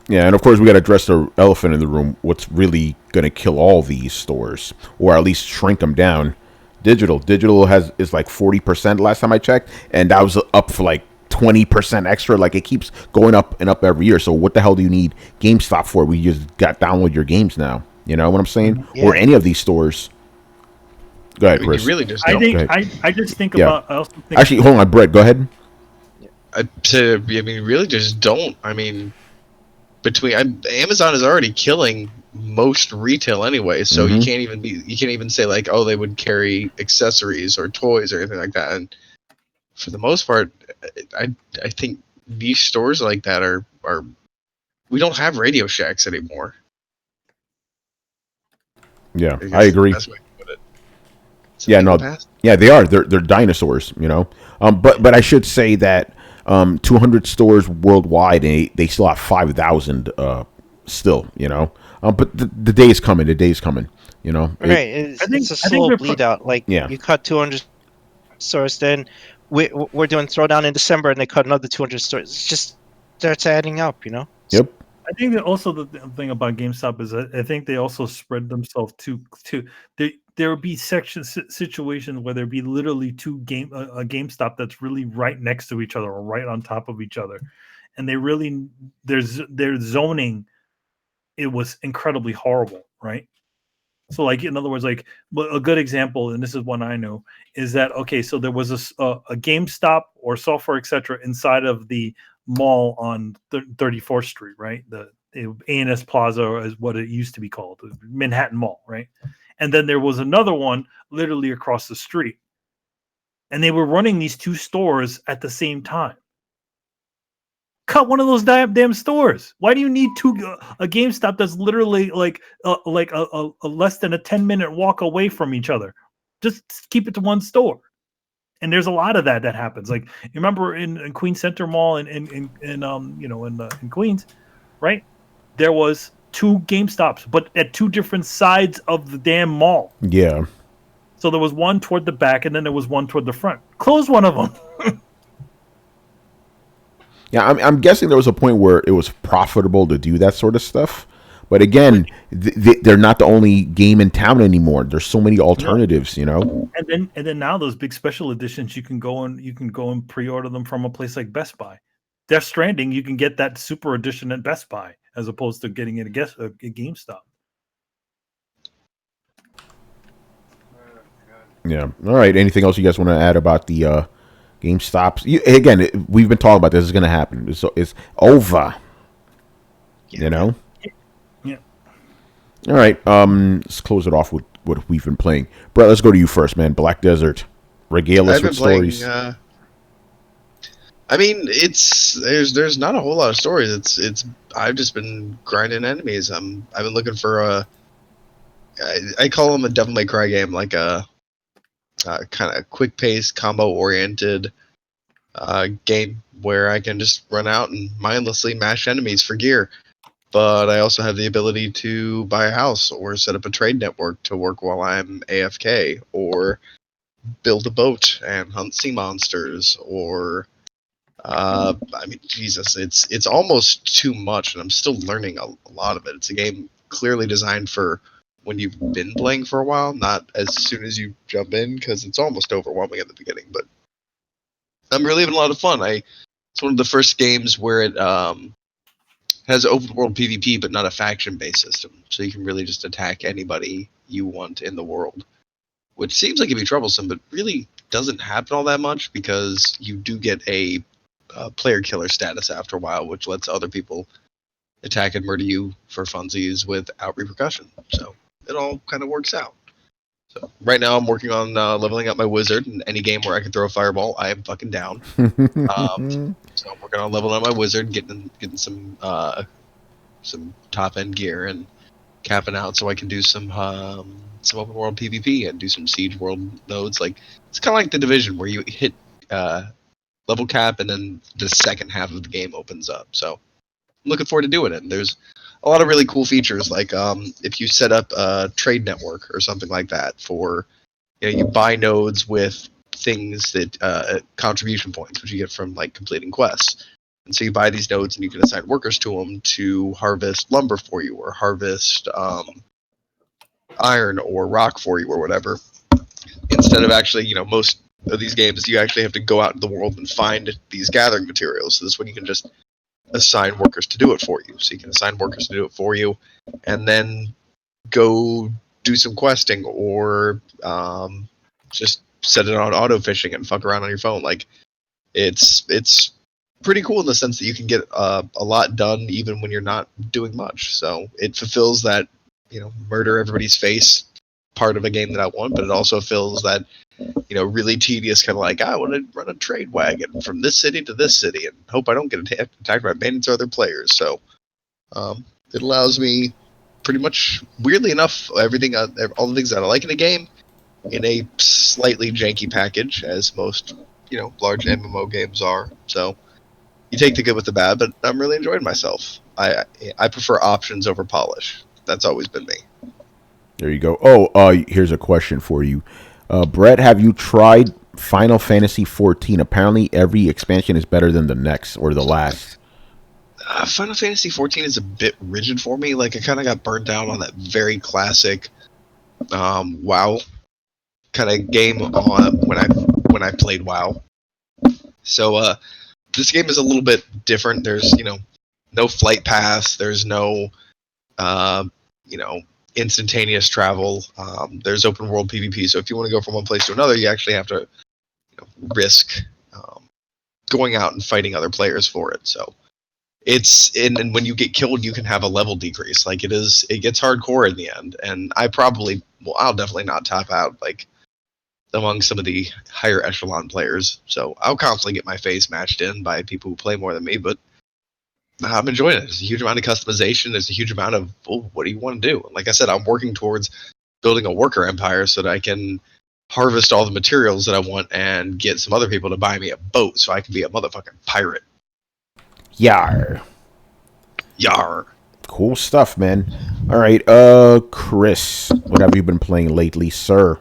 Yeah, and of course we got to address the elephant in the room. What's really going to kill all these stores, or at least shrink them down? Digital is like 40% last time I checked, and that was up for like 20% extra. Like it keeps going up and up every year. So what the hell do you need GameStop for? We just got download your games now. You know what I'm saying? Yeah. Or any of these stores. Go ahead, Chris. You really just I just think about. I also think actually, hold on, Brett. Go ahead. Really just don't. I mean, Amazon is already killing most retail anyway, so you can't even say like, oh, they would carry accessories or toys or anything like that. And for the most part, I think these stores like that are we don't have Radio Shacks anymore. Yeah, I agree. Yeah, no, yeah, they are. They're dinosaurs, But I should say that 200 stores worldwide, and they still have 5,000 still, But the day is coming. Right, it's a slow bleed out. Like you cut 200 stores, then we're doing Throwdown in December, and they cut another 200 stores. It just starts adding up, Yep. I think that also the thing about GameStop is I think they also spread themselves too. There would be situations where there'd be literally a GameStop that's really right next to each other or right on top of each other, and their zoning, it was incredibly horrible, right? So like, in other words, like a good example, and this is one I know, is that so there was a GameStop or Software, etc. inside of the mall on 34th Street, right? The A&S Plaza is what it used to be called, the Manhattan Mall, right? And then there was another one literally across the street, and they were running these two stores at the same time. Cut one of those damn stores. Why do you need a GameStop that's literally like a less than a 10-minute walk away from each other? Just keep it to one store. And there's a lot of that happens. Like, you remember in Queens Center Mall in Queens, right? There was 2 GameStops, but at 2 different sides of the damn mall. Yeah. So there was one toward the back, and then there was one toward the front. Close one of them. Yeah, I'm guessing there was a point where it was profitable to do that sort of stuff. But again, they're not the only game in town anymore. There's so many alternatives, And then now those big special editions, you can go and pre-order them from a place like Best Buy. Death Stranding, you can get that super edition at Best Buy as opposed to getting it at GameStop. Yeah. All right. Anything else you guys want to add about the GameStops? Again, we've been talking about this. It's going to happen. It's over. Yeah. Yeah. All right. Let's close it off with what we've been playing. Brett, let's go to you first, man. Black Desert. Regale us I've been with playing. stories. I mean, there's not a whole lot of stories. It's I've just been grinding enemies. I've been looking for I call them a Devil May Cry game, like a kind of quick paced, combo oriented game where I can just run out and mindlessly mash enemies for gear. But I also have the ability to buy a house or set up a trade network to work while I'm AFK, or build a boat and hunt sea monsters, or I mean, Jesus, it's almost too much, and I'm still learning a lot of it. It's a game clearly designed for when you've been playing for a while, not as soon as you jump in, because it's almost overwhelming at the beginning. But I'm really having a lot of fun. It's one of the first games where it has open world PvP, but not a faction based system, so you can really just attack anybody you want in the world, which seems like it'd be troublesome, but really doesn't happen all that much because you do get a player killer status after a while, which lets other people attack and murder you for funsies without repercussion. So it all kind of works out. So right now I'm working on leveling up my wizard, and any game where I can throw a fireball, I am fucking down. So I'm working on leveling up my wizard, getting some top end gear, and capping out so I can do some open world PvP and do some siege world nodes. Like, it's kind of like the Division, where you hit level cap and then the second half of the game opens up. So I'm looking forward to doing it. And there's a lot of really cool features, like if you set up a trade network or something like that for, you buy nodes with things that contribution points, which you get from like completing quests. And so you buy these nodes and you can assign workers to them to harvest lumber for you, or harvest iron or rock for you, or whatever. Instead of actually, most of these games, you actually have to go out in the world and find these gathering materials. So this one you can just assign workers to do it for you. So you can assign workers to do it for you, and then go do some questing, or just set it on auto fishing and fuck around on your phone. Like, it's pretty cool in the sense that you can get a lot done even when you're not doing much. So it fulfills that, murder everybody's face part of a game that I want, but it also fills that, really tedious kind of like, I want to run a trade wagon from this city to this city and hope I don't get attacked by bandits or other players. So it allows me pretty much, weirdly enough, all the things that I like in a game in a slightly janky package, as most, large MMO games are. So you take the good with the bad, but I'm really enjoying myself. I prefer options over polish. That's always been me. There you go. Here's a question for you. Brett, have you tried Final Fantasy 14? Apparently every expansion is better than the next or the last. Final Fantasy 14 is a bit rigid for me. Like, I kind of got burnt out on that very classic WoW kind of game on when I played WoW. So this game is a little bit different. There's, no flight paths. There's no, instantaneous travel. There's open world PvP. So if you want to go from one place to another, you actually have to risk going out and fighting other players for it. So and when you get killed, you can have a level decrease. Like, it gets hardcore in the end. And I'll definitely not top out like among some of the higher echelon players. So I'll constantly get my face matched in by people who play more than me, but I'm enjoying it. There's a huge amount of customization. There's a huge amount of, what do you want to do? Like I said, I'm working towards building a worker empire so that I can harvest all the materials that I want and get some other people to buy me a boat so I can be a motherfucking pirate. Yar. Yar. Cool stuff, man. All right, Chris, what have you been playing lately, sir?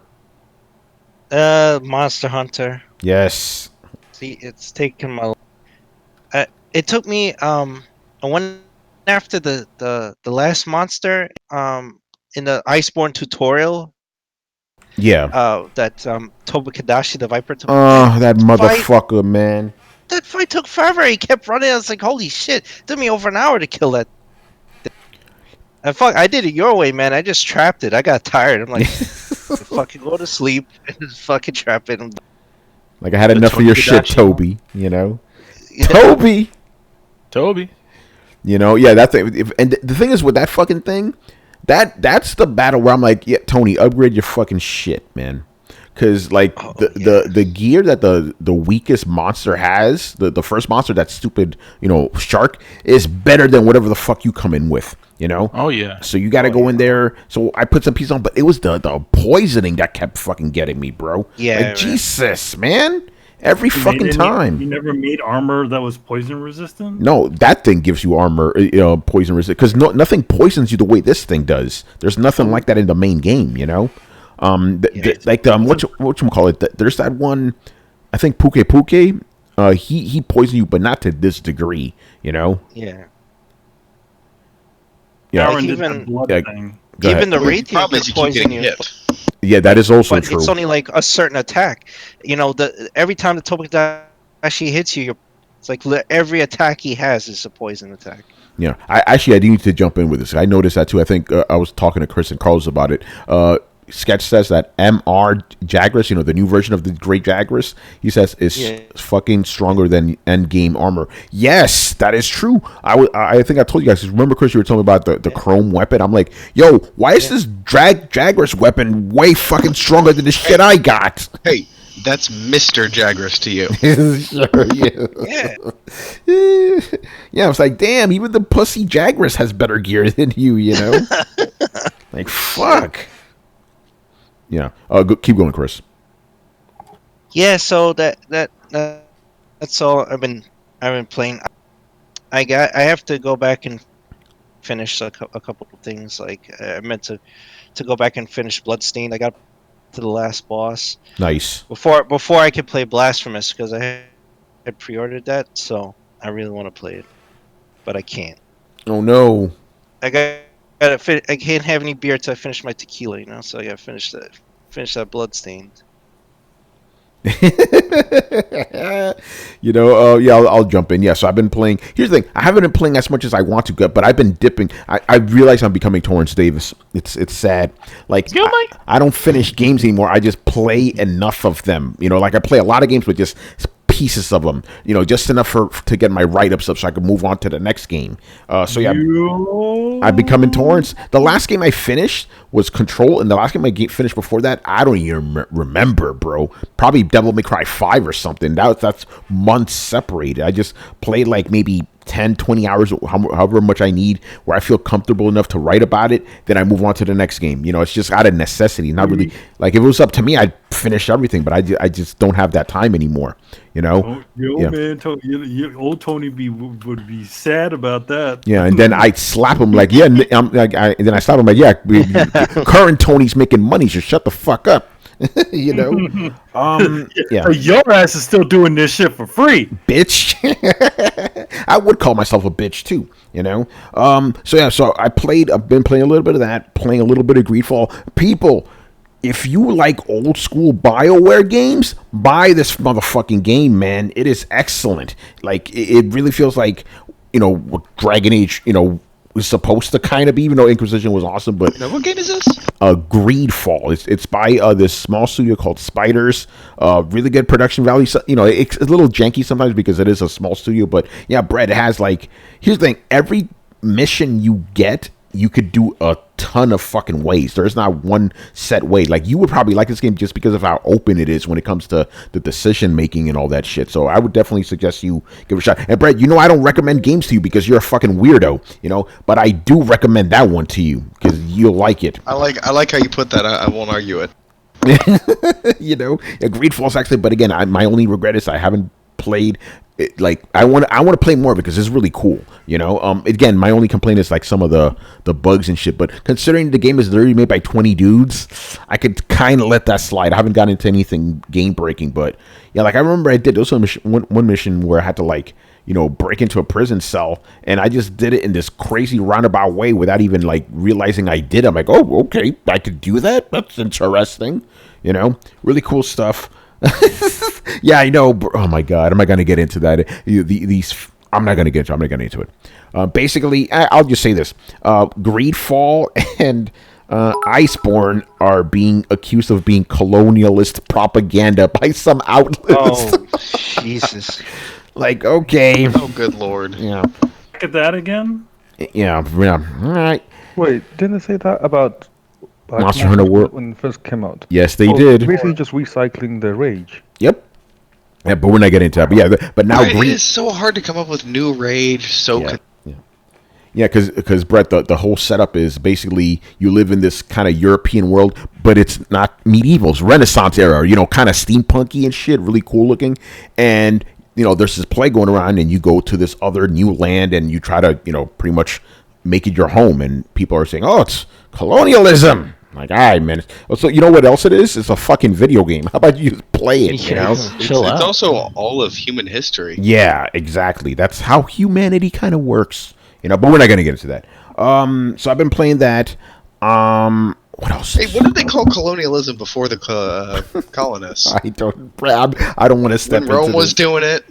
Monster Hunter. Yes. See, it's taken my. It took me. I went after the last monster. In the Iceborne tutorial. Yeah. That Tobakadashi, the Viper. That motherfucker, man. That fight took forever. He kept running. I was like, holy shit! It took me over an hour to kill that. And I did it your way, man. I just trapped it. I got tired. I'm like, fucking go to sleep and just fucking trap it. Like, I had enough of your shit, Toby. Toby. Toby. Yeah, that thing. And the thing is with that fucking thing, That's the battle where I'm like, yeah, Tony, upgrade your fucking shit, man. Because like the gear that the weakest monster has, the first monster, that stupid shark, is better than whatever the fuck you come in with. Oh yeah. So you got to go in there. So I put some pieces on, but it was the poisoning that kept fucking getting me, bro. Yeah, like man. Jesus, man. Every fucking time. You never made armor that was poison resistant? No, that thing gives you armor, poison resistant. Because nothing poisons you the way this thing does. There's nothing like that in the main game, whatchamacallit, there's that one, I think Puke, he poisoned you, but not to this degree, Yeah. Yeah. Aaron did even- that blood Yeah, thing. Go Even ahead. the radiant Problem can is you keep poison getting you. hit. Yeah, that is also But true. it's only like a certain attack. Every time the Tomodachi hits you, it's like every attack he has is a poison attack. Yeah, I need to jump in with this. I noticed that too. I think I was talking to Chris and Carlos about it. Sketch says that MR Jagras, the new version of the Great Jagras, he says is fucking stronger than end game armor. Yes, that is true. I think I told you guys. Remember, Chris, you were telling me about the chrome weapon. I'm like, yo, why is this Jagras weapon way fucking stronger than the shit I got? Hey, that's Mr. Jagras to you. Sure, yeah. I was like, damn, even the pussy Jagras has better gear than you, Like, fuck. Yeah. Keep going, Chris. Yeah, so that's all I've been playing. I have to go back and finish a couple of things. Like I meant to go back and finish Bloodstained. I got to the last boss. Nice. Before I could play Blasphemous, because I had pre-ordered that, so I really want to play it, but I can't. Oh no. I can't have any beer till I finish my tequila, so I gotta finish that Bloodstained. I'll jump in. Yeah, so I've been playing. Here's the thing: I haven't been playing as much as I want to, but I've been dipping. I realize I'm becoming Torrance Davis. It's sad. Like I don't finish games anymore. I just play enough of them. Like I play a lot of games with just pieces of them. Just enough to get my write-ups up so I can move on to the next game. I'm becoming Torrance. The last game I finished was Control, and the last game I finished before that, I don't even remember, bro. Probably Devil May Cry 5 or something. That's months separated. I just played like maybe 10, 20 hours, however much I need, where I feel comfortable enough to write about it. Then I move on to the next game. It's just out of necessity. Not really like if it was up to me, I'd finish everything, but I just don't have that time anymore. Man, old Tony would be sad about that. Yeah, and then I'd slap him like, and then I slap him like, current Tony's making money, so shut the fuck up. Yeah. So your ass is still doing this shit for free, bitch. I would call myself a bitch too, So I've been playing a little bit of that, playing a little bit of Greedfall. People, if you like old school BioWare games, buy this motherfucking game, man. It is excellent. Like it really feels like what Dragon Age, was supposed to kind of be, even though Inquisition was awesome. But Now, what game is this? Greedfall. It's by this small studio called Spiders. Really good production value. So, it's a little janky sometimes because it is a small studio. But yeah, Brett, it has like, here's the thing: every mission you get, you could do a ton of fucking ways. There's not one set way. Like, you would probably like this game just because of how open it is when it comes to the decision making and all that shit. So I would definitely suggest you give it a shot. And Brett, I don't recommend games to you because you're a fucking weirdo, but I do recommend that one to you because you'll like it. I like how you put that. I won't argue it. Greedfall's actually, but again, my only regret is I haven't played it. Like I want to play more of it because it's really cool. Again, my only complaint is like some of the bugs and shit. But considering the game is literally made by 20 dudes, I could kind of let that slide. I haven't gotten into anything game breaking, but yeah, like I remember I did also one mission where I had to like break into a prison cell, and I just did it in this crazy roundabout way without even like realizing I did. I'm like, oh, okay, I could do that. That's interesting. Really cool stuff. Yeah, I know. Oh my god, am I going to get into that? I'm not going to get into it. Basically, I'll just say this: Greedfall and Iceborne are being accused of being colonialist propaganda by some outlets. Oh, Jesus! Like, okay. Oh, good lord. Yeah. Look at that again. Yeah. All right. Wait, didn't they say that about Monster Hunter World? when it first came out? Yes, they Oh, did. Basically, just recycling the rage. Yep. Yeah, but we're not getting into that. But yeah, but now Right, Green. it is so hard to come up with new rage. So Yeah, because Brett, the whole setup is basically you live in this kind of European world, but it's not medieval. It's Renaissance era, kind of steampunky and shit, really cool looking. And there's this plague going around, and you go to this other new land, and you try to pretty much make it your home. And people are saying, "Oh, it's colonialism." Like, all right, man. So you know what else it is? It's a fucking video game. How about you just play it? Chill out. it's also all of human history. Yeah, exactly. That's how humanity kind of works. But we're not going to get into that. So I've been playing that. What else? Hey, what did they call colonialism before the colonists? I don't want to step When Rome into was doing it.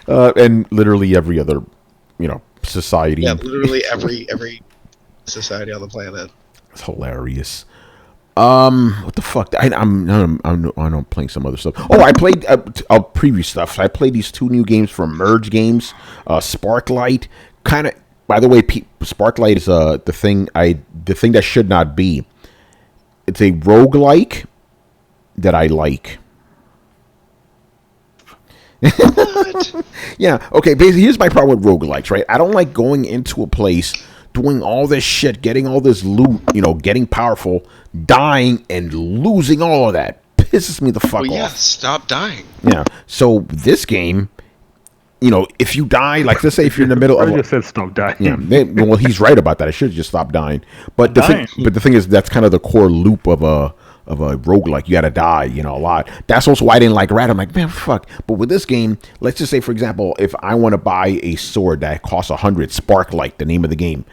and literally every other, society. Yeah, literally every society on the planet. It's hilarious. What the fuck? I'm playing some other stuff. Oh, I played preview stuff. I played these 2 new games from Merge Games. Sparklight, kind of. By the way, Sparklight is the thing that should not be. It's a roguelike that I like. What? Yeah. Okay. Basically, here's my problem with roguelikes. Right. I don't like going into a place, doing all this shit, getting all this loot, getting powerful, dying and losing all of that. Pisses me the fuck Well, yeah, off. stop dying. Yeah. So this game, if you die, like let's say if you're in the middle I of just said stop dying. yeah, well he's right about that. I should just stop dying. But the thing is that's kind of the core loop of a roguelike. You gotta die, a lot. That's also why I didn't like Rat. I'm like, man, fuck. But with this game, let's just say, for example, if I want to buy a sword that costs 100, Sparklight, the name of the game.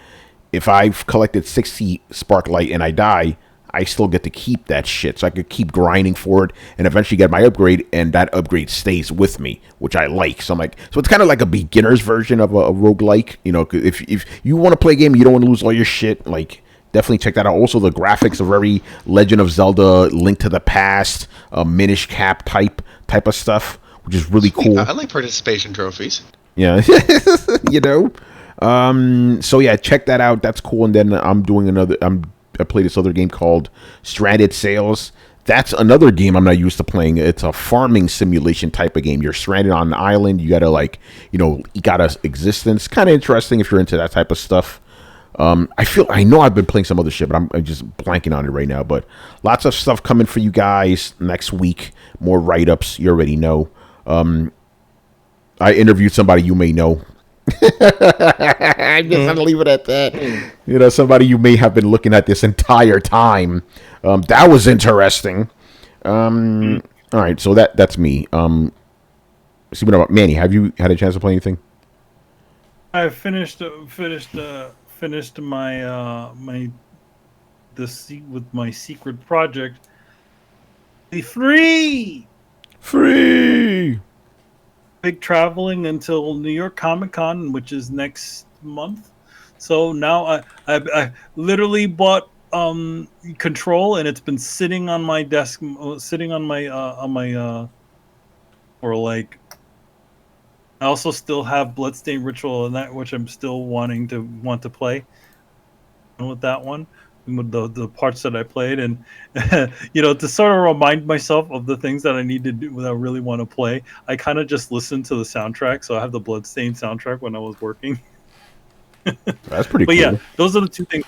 If I've collected 60 Sparklight and I die, I still get to keep that shit. So I could keep grinding for it and eventually get my upgrade, and that upgrade stays with me, which I like. So I'm like, so it's kind of like a beginner's version of a roguelike. If you want to play a game, you don't want to lose all your shit, like, definitely check that out. Also, the graphics are very Legend of Zelda, Link to the Past, Minish Cap type of stuff, which is really cool. I like participation trophies. Yeah, So yeah, check that out. That's cool. And then I'm doing I played this other game called Stranded Sales. That's another game I'm not used to playing. It's a farming simulation type of game. You're stranded on an island. You gotta eke out a existence. Kind of interesting if you're into that type of stuff. I know I've been playing some other shit, but I'm just blanking on it right now. But lots of stuff coming for you guys next week. More write-ups. You already know. I interviewed somebody you may know. I'm just gonna leave it at that. Somebody you may have been looking at this entire time. That was interesting. All right, so that's me. See what about Manny? Have you had a chance to play anything? I finished my with my secret project. Free. Big traveling until New York Comic Con, which is next month. So now I literally bought Control, and it's been sitting on my desk, or like. I also still have Bloodstained Ritual and that, which I'm still want to play. And with that one, with the parts that I played, and to sort of remind myself of the things that I need to do that I really want to play, I kind of just listened to the soundtrack. So I have the Bloodstained soundtrack when I was working. That's pretty but cool. Yeah, those are the two things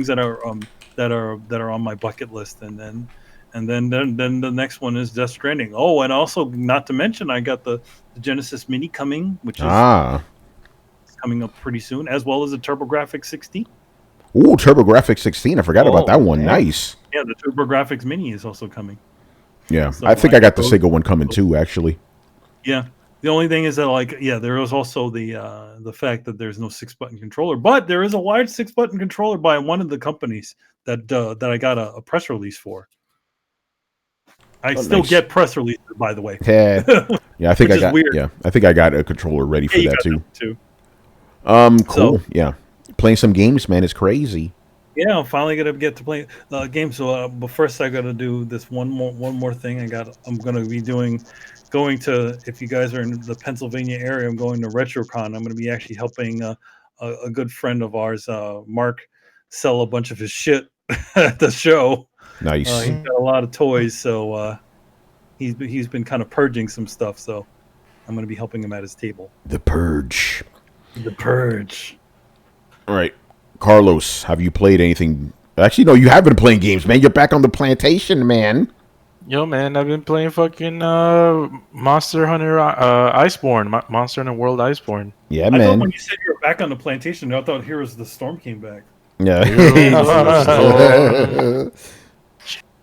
that are on my bucket list, and then the next one is Death Stranding. Oh, and also not to mention, I got the Genesis Mini coming, which is coming up pretty soon, as well as the TurboGrafx 16. Ooh, TurboGrafx 16. I forgot about that one. Yeah. Nice. Yeah, the TurboGrafx Mini is also coming. Yeah, So I think I got the Sega one coming too, actually. Yeah. The only thing is that, there is also the fact that there's no 6-button controller, but there is a large 6-button controller by one of the companies that I got a press release for. I still get press releases, by the way. Yeah, I think I got. Weird. Yeah, I think I got a controller ready for that too. Cool. So, yeah, playing some games, man, is crazy. Yeah, I'm finally gonna get to play the game. So, but first I gotta do this one more thing. I'm gonna be going to. If you guys are in the Pennsylvania area, I'm going to RetroCon. I'm gonna be actually helping a good friend of ours, Mark, sell a bunch of his shit at the show. Nice. He's got a lot of toys, so he's been kind of purging some stuff. So I'm going to be helping him at his table. The Purge. The Purge. All right, Carlos, have you played anything? Actually, no, you have been playing games, man. You're back on the plantation, man. Yo, man, I've been playing fucking Monster Hunter Iceborne, Monster Hunter World Iceborne. Yeah, I thought man. when you said you were back on the plantation, I thought Heroes of the Storm came back. Yeah.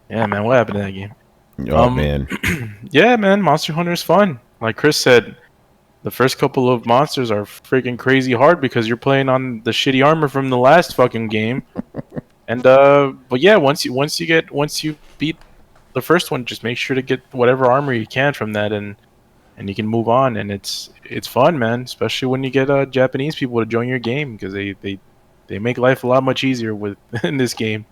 Yeah, man, what happened to that game? Oh, man. Yeah, man, Monster Hunter is fun. Like Chris said, the first couple of monsters are freaking crazy hard because you're playing on the shitty armor from the last fucking game. And but yeah, once you beat the first one, just make sure to get whatever armor you can from that, and you can move on. And it's fun, man. Especially when you get Japanese people to join your game because they make life a lot much easier with in this game.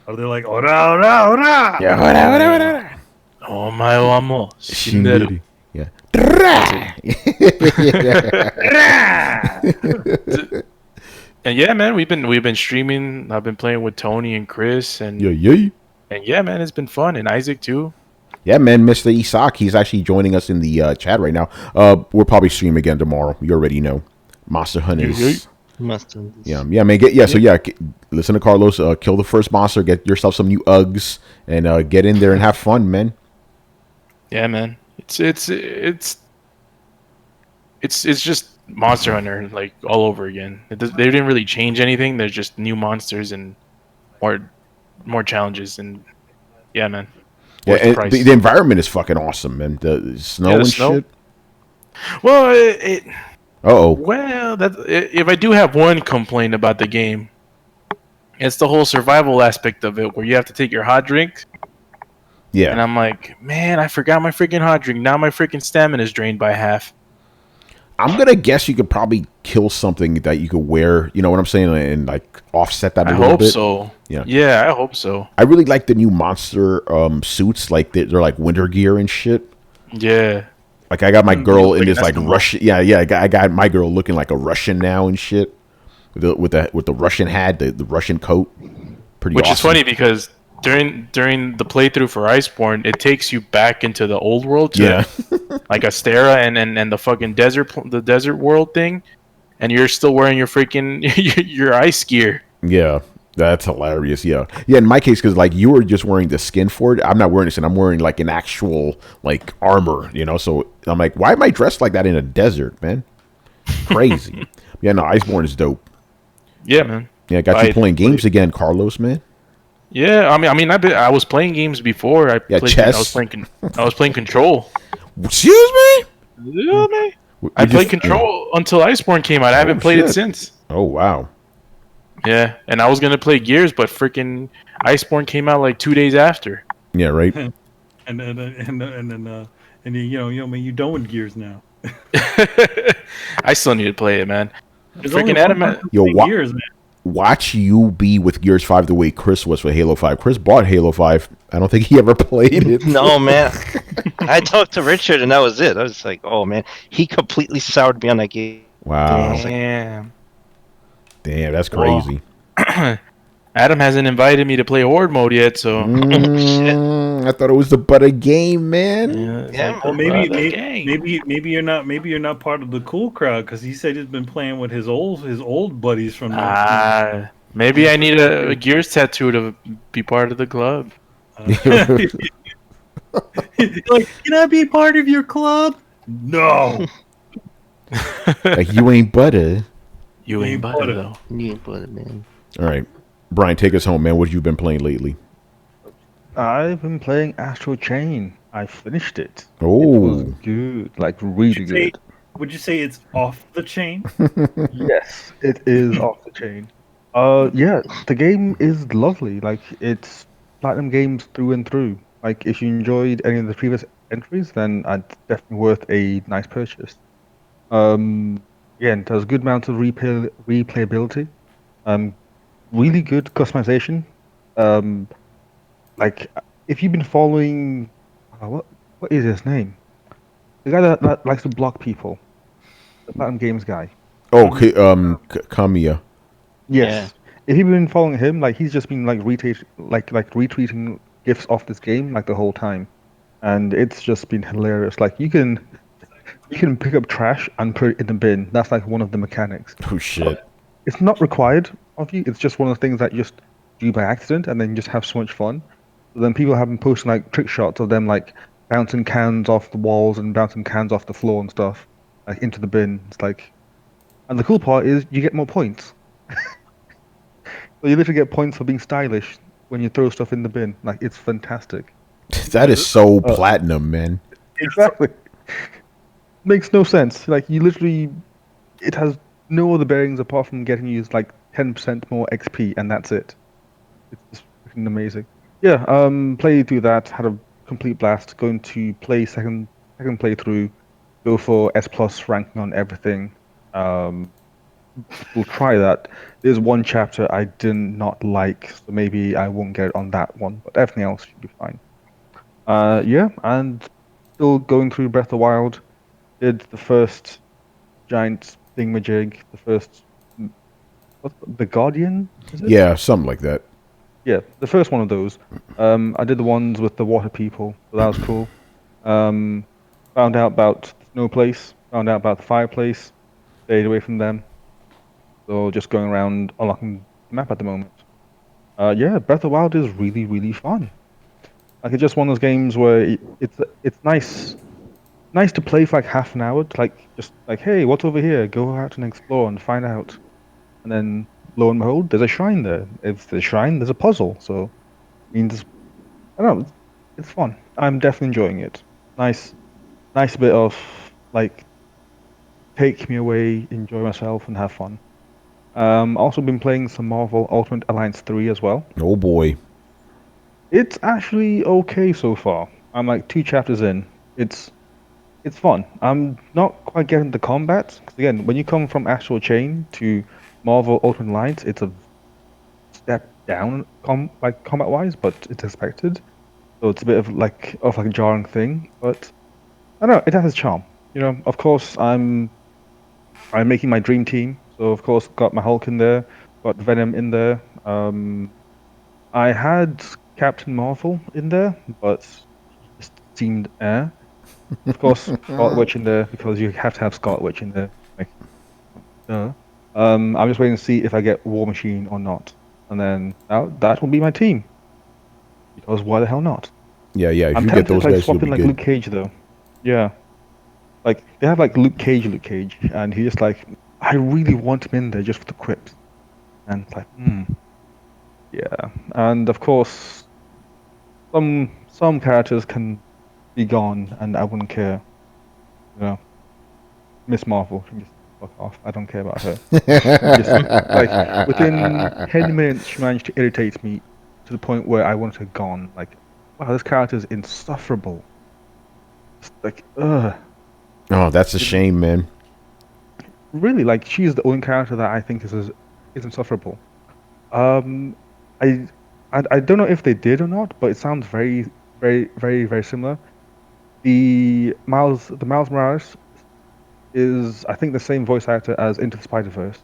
Are they like ora ora ora? Yeah, ora. Oh my amo, Shinderu. Yeah. And yeah, man, we've been streaming. I've been playing with Tony and Chris, and yeah, man, it's been fun, and Isaac too. Yeah, man, Mr. Isak, he's actually joining us in the chat right now. We'll probably stream again tomorrow. You already know. Monster Hunters. Yeah, man. Listen to Carlos. Kill the first monster. Get yourself some new Uggs, and get in there and have fun, man. Yeah, man. It's just Monster Hunter like all over again. They didn't really change anything. There's just new monsters and more challenges, and yeah, man. Yeah, and the environment is fucking awesome, man. The snow and shit. Well, if I do have one complaint about the game, it's the whole survival aspect of it, where you have to take your hot drink. Yeah. And I'm like, man, I forgot my freaking hot drink. Now my freaking stamina is drained by half. I'm gonna guess you could probably kill something that you could wear. You know what I'm saying, and like offset that a little bit. I hope so. Yeah, I hope so. I really like the new monster suits. Like they're like winter gear and shit. Yeah. Like I got my girl in this like Russian. Yeah. I got my girl looking like a Russian now and shit. With the Russian hat, the Russian coat. Pretty. Which awesome. is funny because during the playthrough for Iceborne, it takes you back into the old world to like Astera and the fucking desert world thing, and you're still wearing your freaking your ice gear. Yeah, that's hilarious. Yeah. In my case, because like you were just wearing the skin for it, I'm not wearing this, and I'm wearing like an actual like armor. You know, so I'm like, why am I dressed like that in a desert, man? Crazy. Yeah, no, Iceborne is dope. Yeah, man. Yeah, got you playing games again, Carlos, man. Yeah, I was playing games before. Chess. I was playing Control. Excuse me? Yeah, man. I played Control until Iceborne came out. I haven't played it since. Oh wow. Yeah, and I was gonna play Gears, but freaking Iceborne came out like 2 days after. Yeah, right. and then you done with Gears now. I still need to play it, man. Freaking Adam. Gears, man. Watch you be with Gears 5 the way Chris was with Halo 5. Chris bought Halo 5. I don't think he ever played it. No, man. I talked to Richard, and that was it. I was like, oh, man. He completely soured me on that game. Wow. Damn, that's crazy. Well, Adam hasn't invited me to play Horde mode yet, so... I thought it was the butter game, man. Yeah. Well, maybe you're not part of the cool crowd because he said he's been playing with his old buddies from. Maybe I need a Gears tattoo to be part of the club. Like, can I be part of your club? No. Like you ain't butter. You ain't butter though. You ain't butter, man. All right, Brian, take us home, man. What have you been playing lately? I've been playing Astral Chain. I finished it. Oh, it was good, like really good. Would you say it's off the chain? Yes, it is off the chain. Yeah, the game is lovely. Like it's Platinum Games through and through. Like if you enjoyed any of the previous entries, then it's definitely worth a nice purchase. Again, there's a good amount of replayability. Really good customization. Like if you've been following, what is his name? The guy that likes to block people, the Platinum Games guy. Oh, Kamiya. Yes. If you've been following him, like he's just been like retweeting gifs off this game like the whole time, and it's just been hilarious. Like you can pick up trash and put it in the bin. That's like one of the mechanics. Oh shit. It's not required of you. It's just one of the things that you just do by accident, and then you just have so much fun. So then people have been posting like trick shots of them like bouncing cans off the walls and bouncing cans off the floor and stuff, like into the bin. It's like, and the cool part is you get more points. So you literally get points for being stylish when you throw stuff in the bin. Like it's fantastic. That is so platinum, man. Exactly. Makes no sense. Like you literally, it has no other bearings apart from getting you like 10% more XP, and that's it. It's just freaking amazing. Yeah. Played through that. Had a complete blast. Going to play second playthrough. Go for S plus ranking on everything. We'll try that. There's one chapter I did not like, so maybe I won't get it on that one, but everything else should be fine. Yeah, and still going through Breath of the Wild. Did the first giant thingamajig, the first, the Guardian, is it? Yeah, something like that. Yeah, the first one of those. I did the ones with the water people, so that was cool. Found out about the snow place, found out about the fireplace, stayed away from them. So just going around unlocking the map at the moment. Yeah, Breath of the Wild is really, really fun. Like it's just one of those games where it's nice to play for like half an hour. To like just like, hey, what's over here? Go out and explore and find out. And then lo and behold, there's a shrine there. If there's a shrine, there's a puzzle. So means I don't know, it's fun. I'm definitely enjoying it. Nice bit of like take me away, enjoy myself, and have fun. Also been playing some Marvel Ultimate Alliance 3 as well. Oh boy. It's actually okay so far. I'm like 2 chapters in. It's fun. I'm not quite getting the combat. 'Cause again, when you come from Astral Chain to Marvel Ultimate Alliance, it's a step down combat-wise, but it's expected. So it's a bit of like a jarring thing, but I don't know, it has its charm. You know, of course I'm making my dream team. So of course got my Hulk in there, got Venom in there. I had Captain Marvel in there, but it just seemed Of course, Scarlet Witch in there because you have to have Scarlet Witch in there. Like, I'm just waiting to see if I get War Machine or not, and then that will be my team. Because why the hell not? Yeah. If I'm you tempted get those to like guys, you'll swap be in like good. Luke Cage though. Yeah, like they have like Luke Cage, and he's just like, I really want him in there just for the quips, and it's like, yeah. And of course, some characters can be gone, and I wouldn't care. You know, Miss Marvel can just fuck off. I don't care about her. Just, like within 10 minutes, she managed to irritate me to the point where I wanted her gone. Like, wow, this character is insufferable. Just like, ugh. Oh, that's a shame, man. Really, like she's the only character that I think is insufferable. I don't know if they did or not, but it sounds very, very, very, very similar. The Miles Morales is, I think, the same voice actor as Into the Spider-Verse.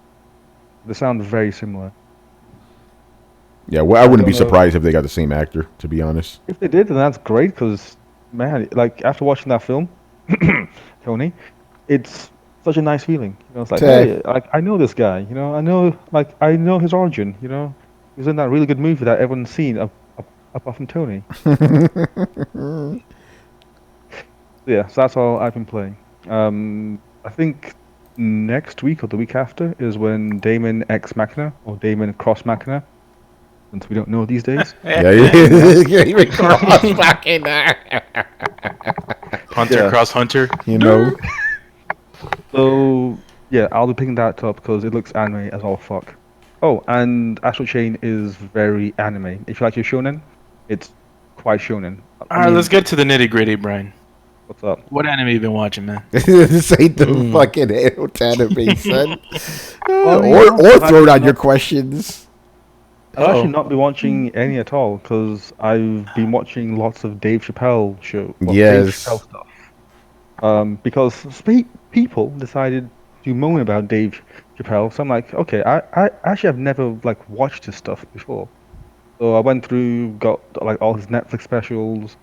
They sound very similar. Yeah, well, I wouldn't be don't know. surprised if they got the same actor, to be honest. If they did, then that's great. Because man, like after watching that film, Tony, it's such a nice feeling. You know, it's like, hey, like I know this guy. You know, I know his origin. You know, he was in that really good movie that everyone's seen, apart from Tony. Yeah, so that's all I've been playing. I think next week or the week after is when Damon X Machina or Damon Cross Machina, since we don't know these days. Even cross fucking Hunter cross Hunter. You know. So yeah, I'll be picking that up because it looks anime as all fuck. Oh, and Astral Chain is very anime. If you like your shonen, it's quite shonen. All right, let's get to the nitty gritty, Brian. What's up? What anime you been watching, man? This ain't the fucking anime, son. Well, or throw down your questions. I'll actually not be watching any at all because I've been watching lots of Dave Chappelle show. Dave Yes. Chappelle stuff. Because people decided to moan about Dave Chappelle. So I'm like, okay, I actually have never like watched his stuff before. So I went through, got like all his Netflix specials,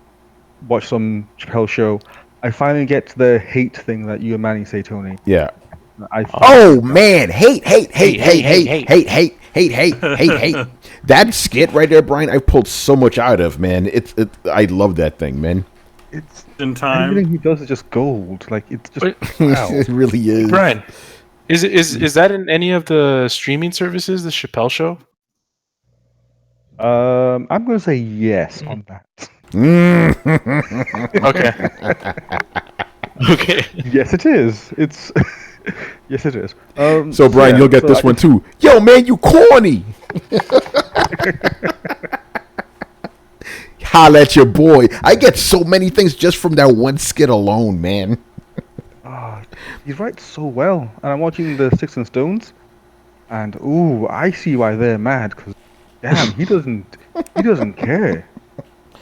watched some Chappelle show. I finally get to the hate thing that you and Manny say, Tony. Yeah. Oh man, hate. That skit right there, Brian, I've pulled so much out of, man. I love that thing, man. It's In time. everything he does is just gold. Like it's just wow. It really is. Brian, is that in any of the streaming services? The Chappelle Show? I'm gonna say yes on that. Okay. Okay. Yes, it is. It's yes, it is. So Brian, yeah, you'll get so this I one just- too. Yo, man, you corny. Holla at your boy. I get so many things just from that one skit alone, man. Oh, he writes so well, and I'm watching the Sticks and Stones, and ooh, I see why they're mad. Because damn, he doesn't care.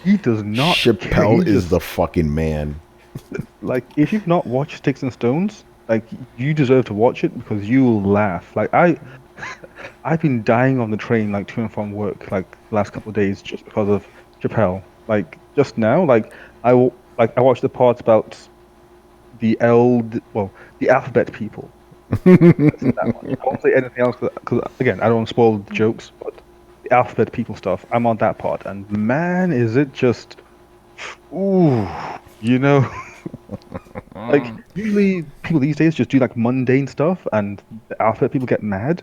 He does not. care. Chappelle He is just- the fucking man. like. If you've not watched Sticks and Stones, like you deserve to watch it because you will laugh. Like I've been dying on the train like to and from work like the last couple of days just because of Chappelle. Like just now, like I watched the parts about the alphabet people. That one. I won't say anything else because again, I don't want to spoil the jokes, but the alphabet people stuff. I'm on that part, and man, is it just, ooh, you know, like usually people these days just do like mundane stuff, and the alphabet people get mad,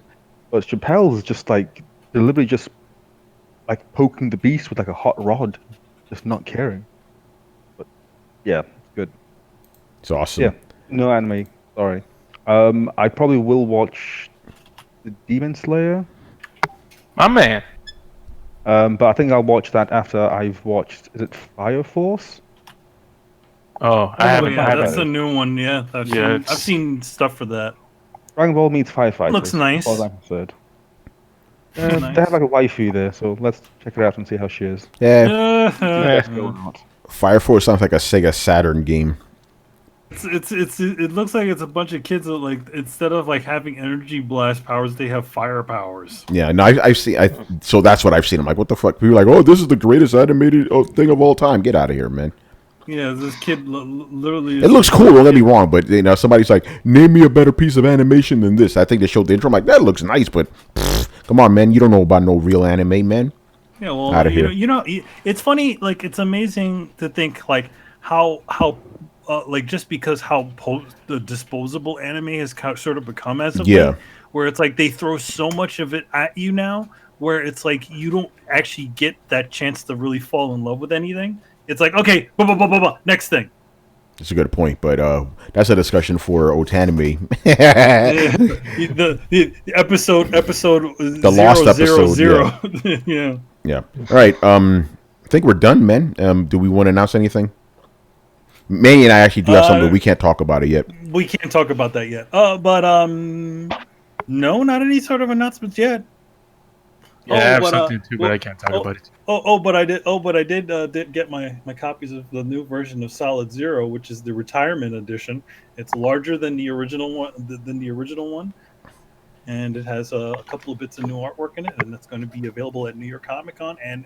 but Chappelle's just like deliberately just like poking the beast with like a hot rod, just not caring. But yeah, it's good. It's awesome. Yeah, no anime. Sorry. I probably will watch the Demon Slayer. My man. But I think I'll watch that after I've watched. Is it Fire Force? Oh, I haven't. yeah, I haven't. that's a new one. Yeah, Yeah, I've seen stuff for that. Dragon Ball meets Firefighters. Looks nice. As far as I'm concerned. Nice. They have like a waifu there, so let's check her out and see how she is. Yeah, Let's go or not. Fire Force sounds like a Sega Saturn game. It looks like it's a bunch of kids that like instead of like having energy blast powers, they have fire powers. Yeah, no, I've seen. So that's what I've seen. I'm like, what the fuck? People are like, oh, this is the greatest animated thing of all time. Get out of here, man. Yeah, this kid literally. It looks cool. Don't get me wrong, but you know, somebody's like, name me a better piece of animation than this. I think they showed the intro. I'm like, that looks nice, but come on, man, you don't know about no real anime, man. Yeah, well, Outta here. It's funny. Like, it's amazing to think like how like just because how the disposable anime has sort of become as of Yeah. late, where it's like they throw so much of it at you now, where it's like you don't actually get that chance to really fall in love with anything. It's like, okay, next thing. That's a good point, but that's a discussion for Otanime. the episode The lost episode, yeah. Yeah. All right. I think we're done, man. Do we want to announce anything? Manny and I actually do have something, but we can't talk about it yet. We can't talk about that yet. But no, not any sort of announcements yet. Yeah, I have something too, but I can't talk about it. But I did get my copies of the new version of Solid Zero, which is the retirement edition. It's larger than the original one, and it has a couple of bits of new artwork in it, and it's going to be available at New York Comic Con and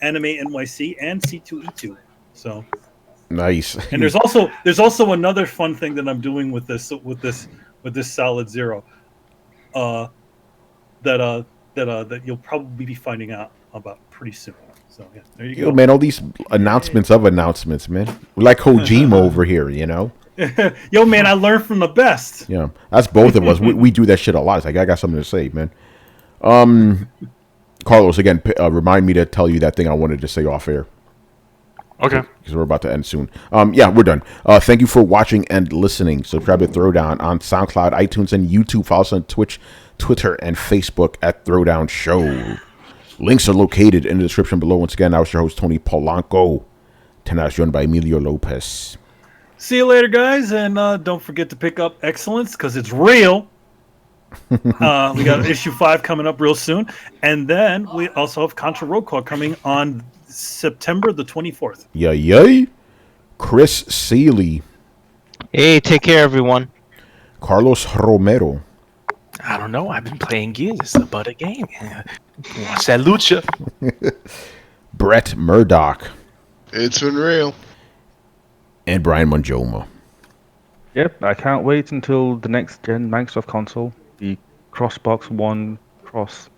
Anime NYC and C2E2. So Nice. and there's also another fun thing that I'm doing with this Solid Zero, that you'll probably be finding out about pretty soon. So yeah, there you Yo, go. man, all these announcements of announcements, man. We're like Kojima over here, you know? Yo, man, I learned from the best. Yeah, that's both of us. We do that shit a lot. It's like, I got something to say, man. Carlos, again, remind me to tell you that thing I wanted to say off air. Okay. Because we're about to end soon. Yeah, we're done. Thank you for watching and listening. Subscribe to Throwdown on SoundCloud, iTunes, and YouTube. Follow us on Twitch, Twitter, and Facebook at Throwdown Show. Links are located in the description below. Once again, I was your host, Tony Polanco. Tonight joined by Emilio Lopez. See you later, guys, and don't forget to pick up Excellence because it's real. We got issue 5 coming up real soon, and then we also have Contra Roll Call coming on September the 24th. Yay! Chris Seeley. Hey, take care, everyone. Carlos Romero. I don't know. I've been playing Gears. It's a butter game. Watch that lucha. Brett Murdoch. It's been real. And Brian Monjoma. Yep, I can't wait until the next gen Microsoft console, the Crossbox One Cross.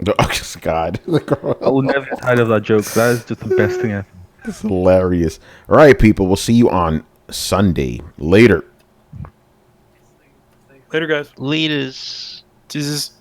Oh, God. I will never get tired of that joke. That is just the best thing ever. It's hilarious. All right, people. We'll see you on Sunday. Later. Later, guys. Leaders. Jesus.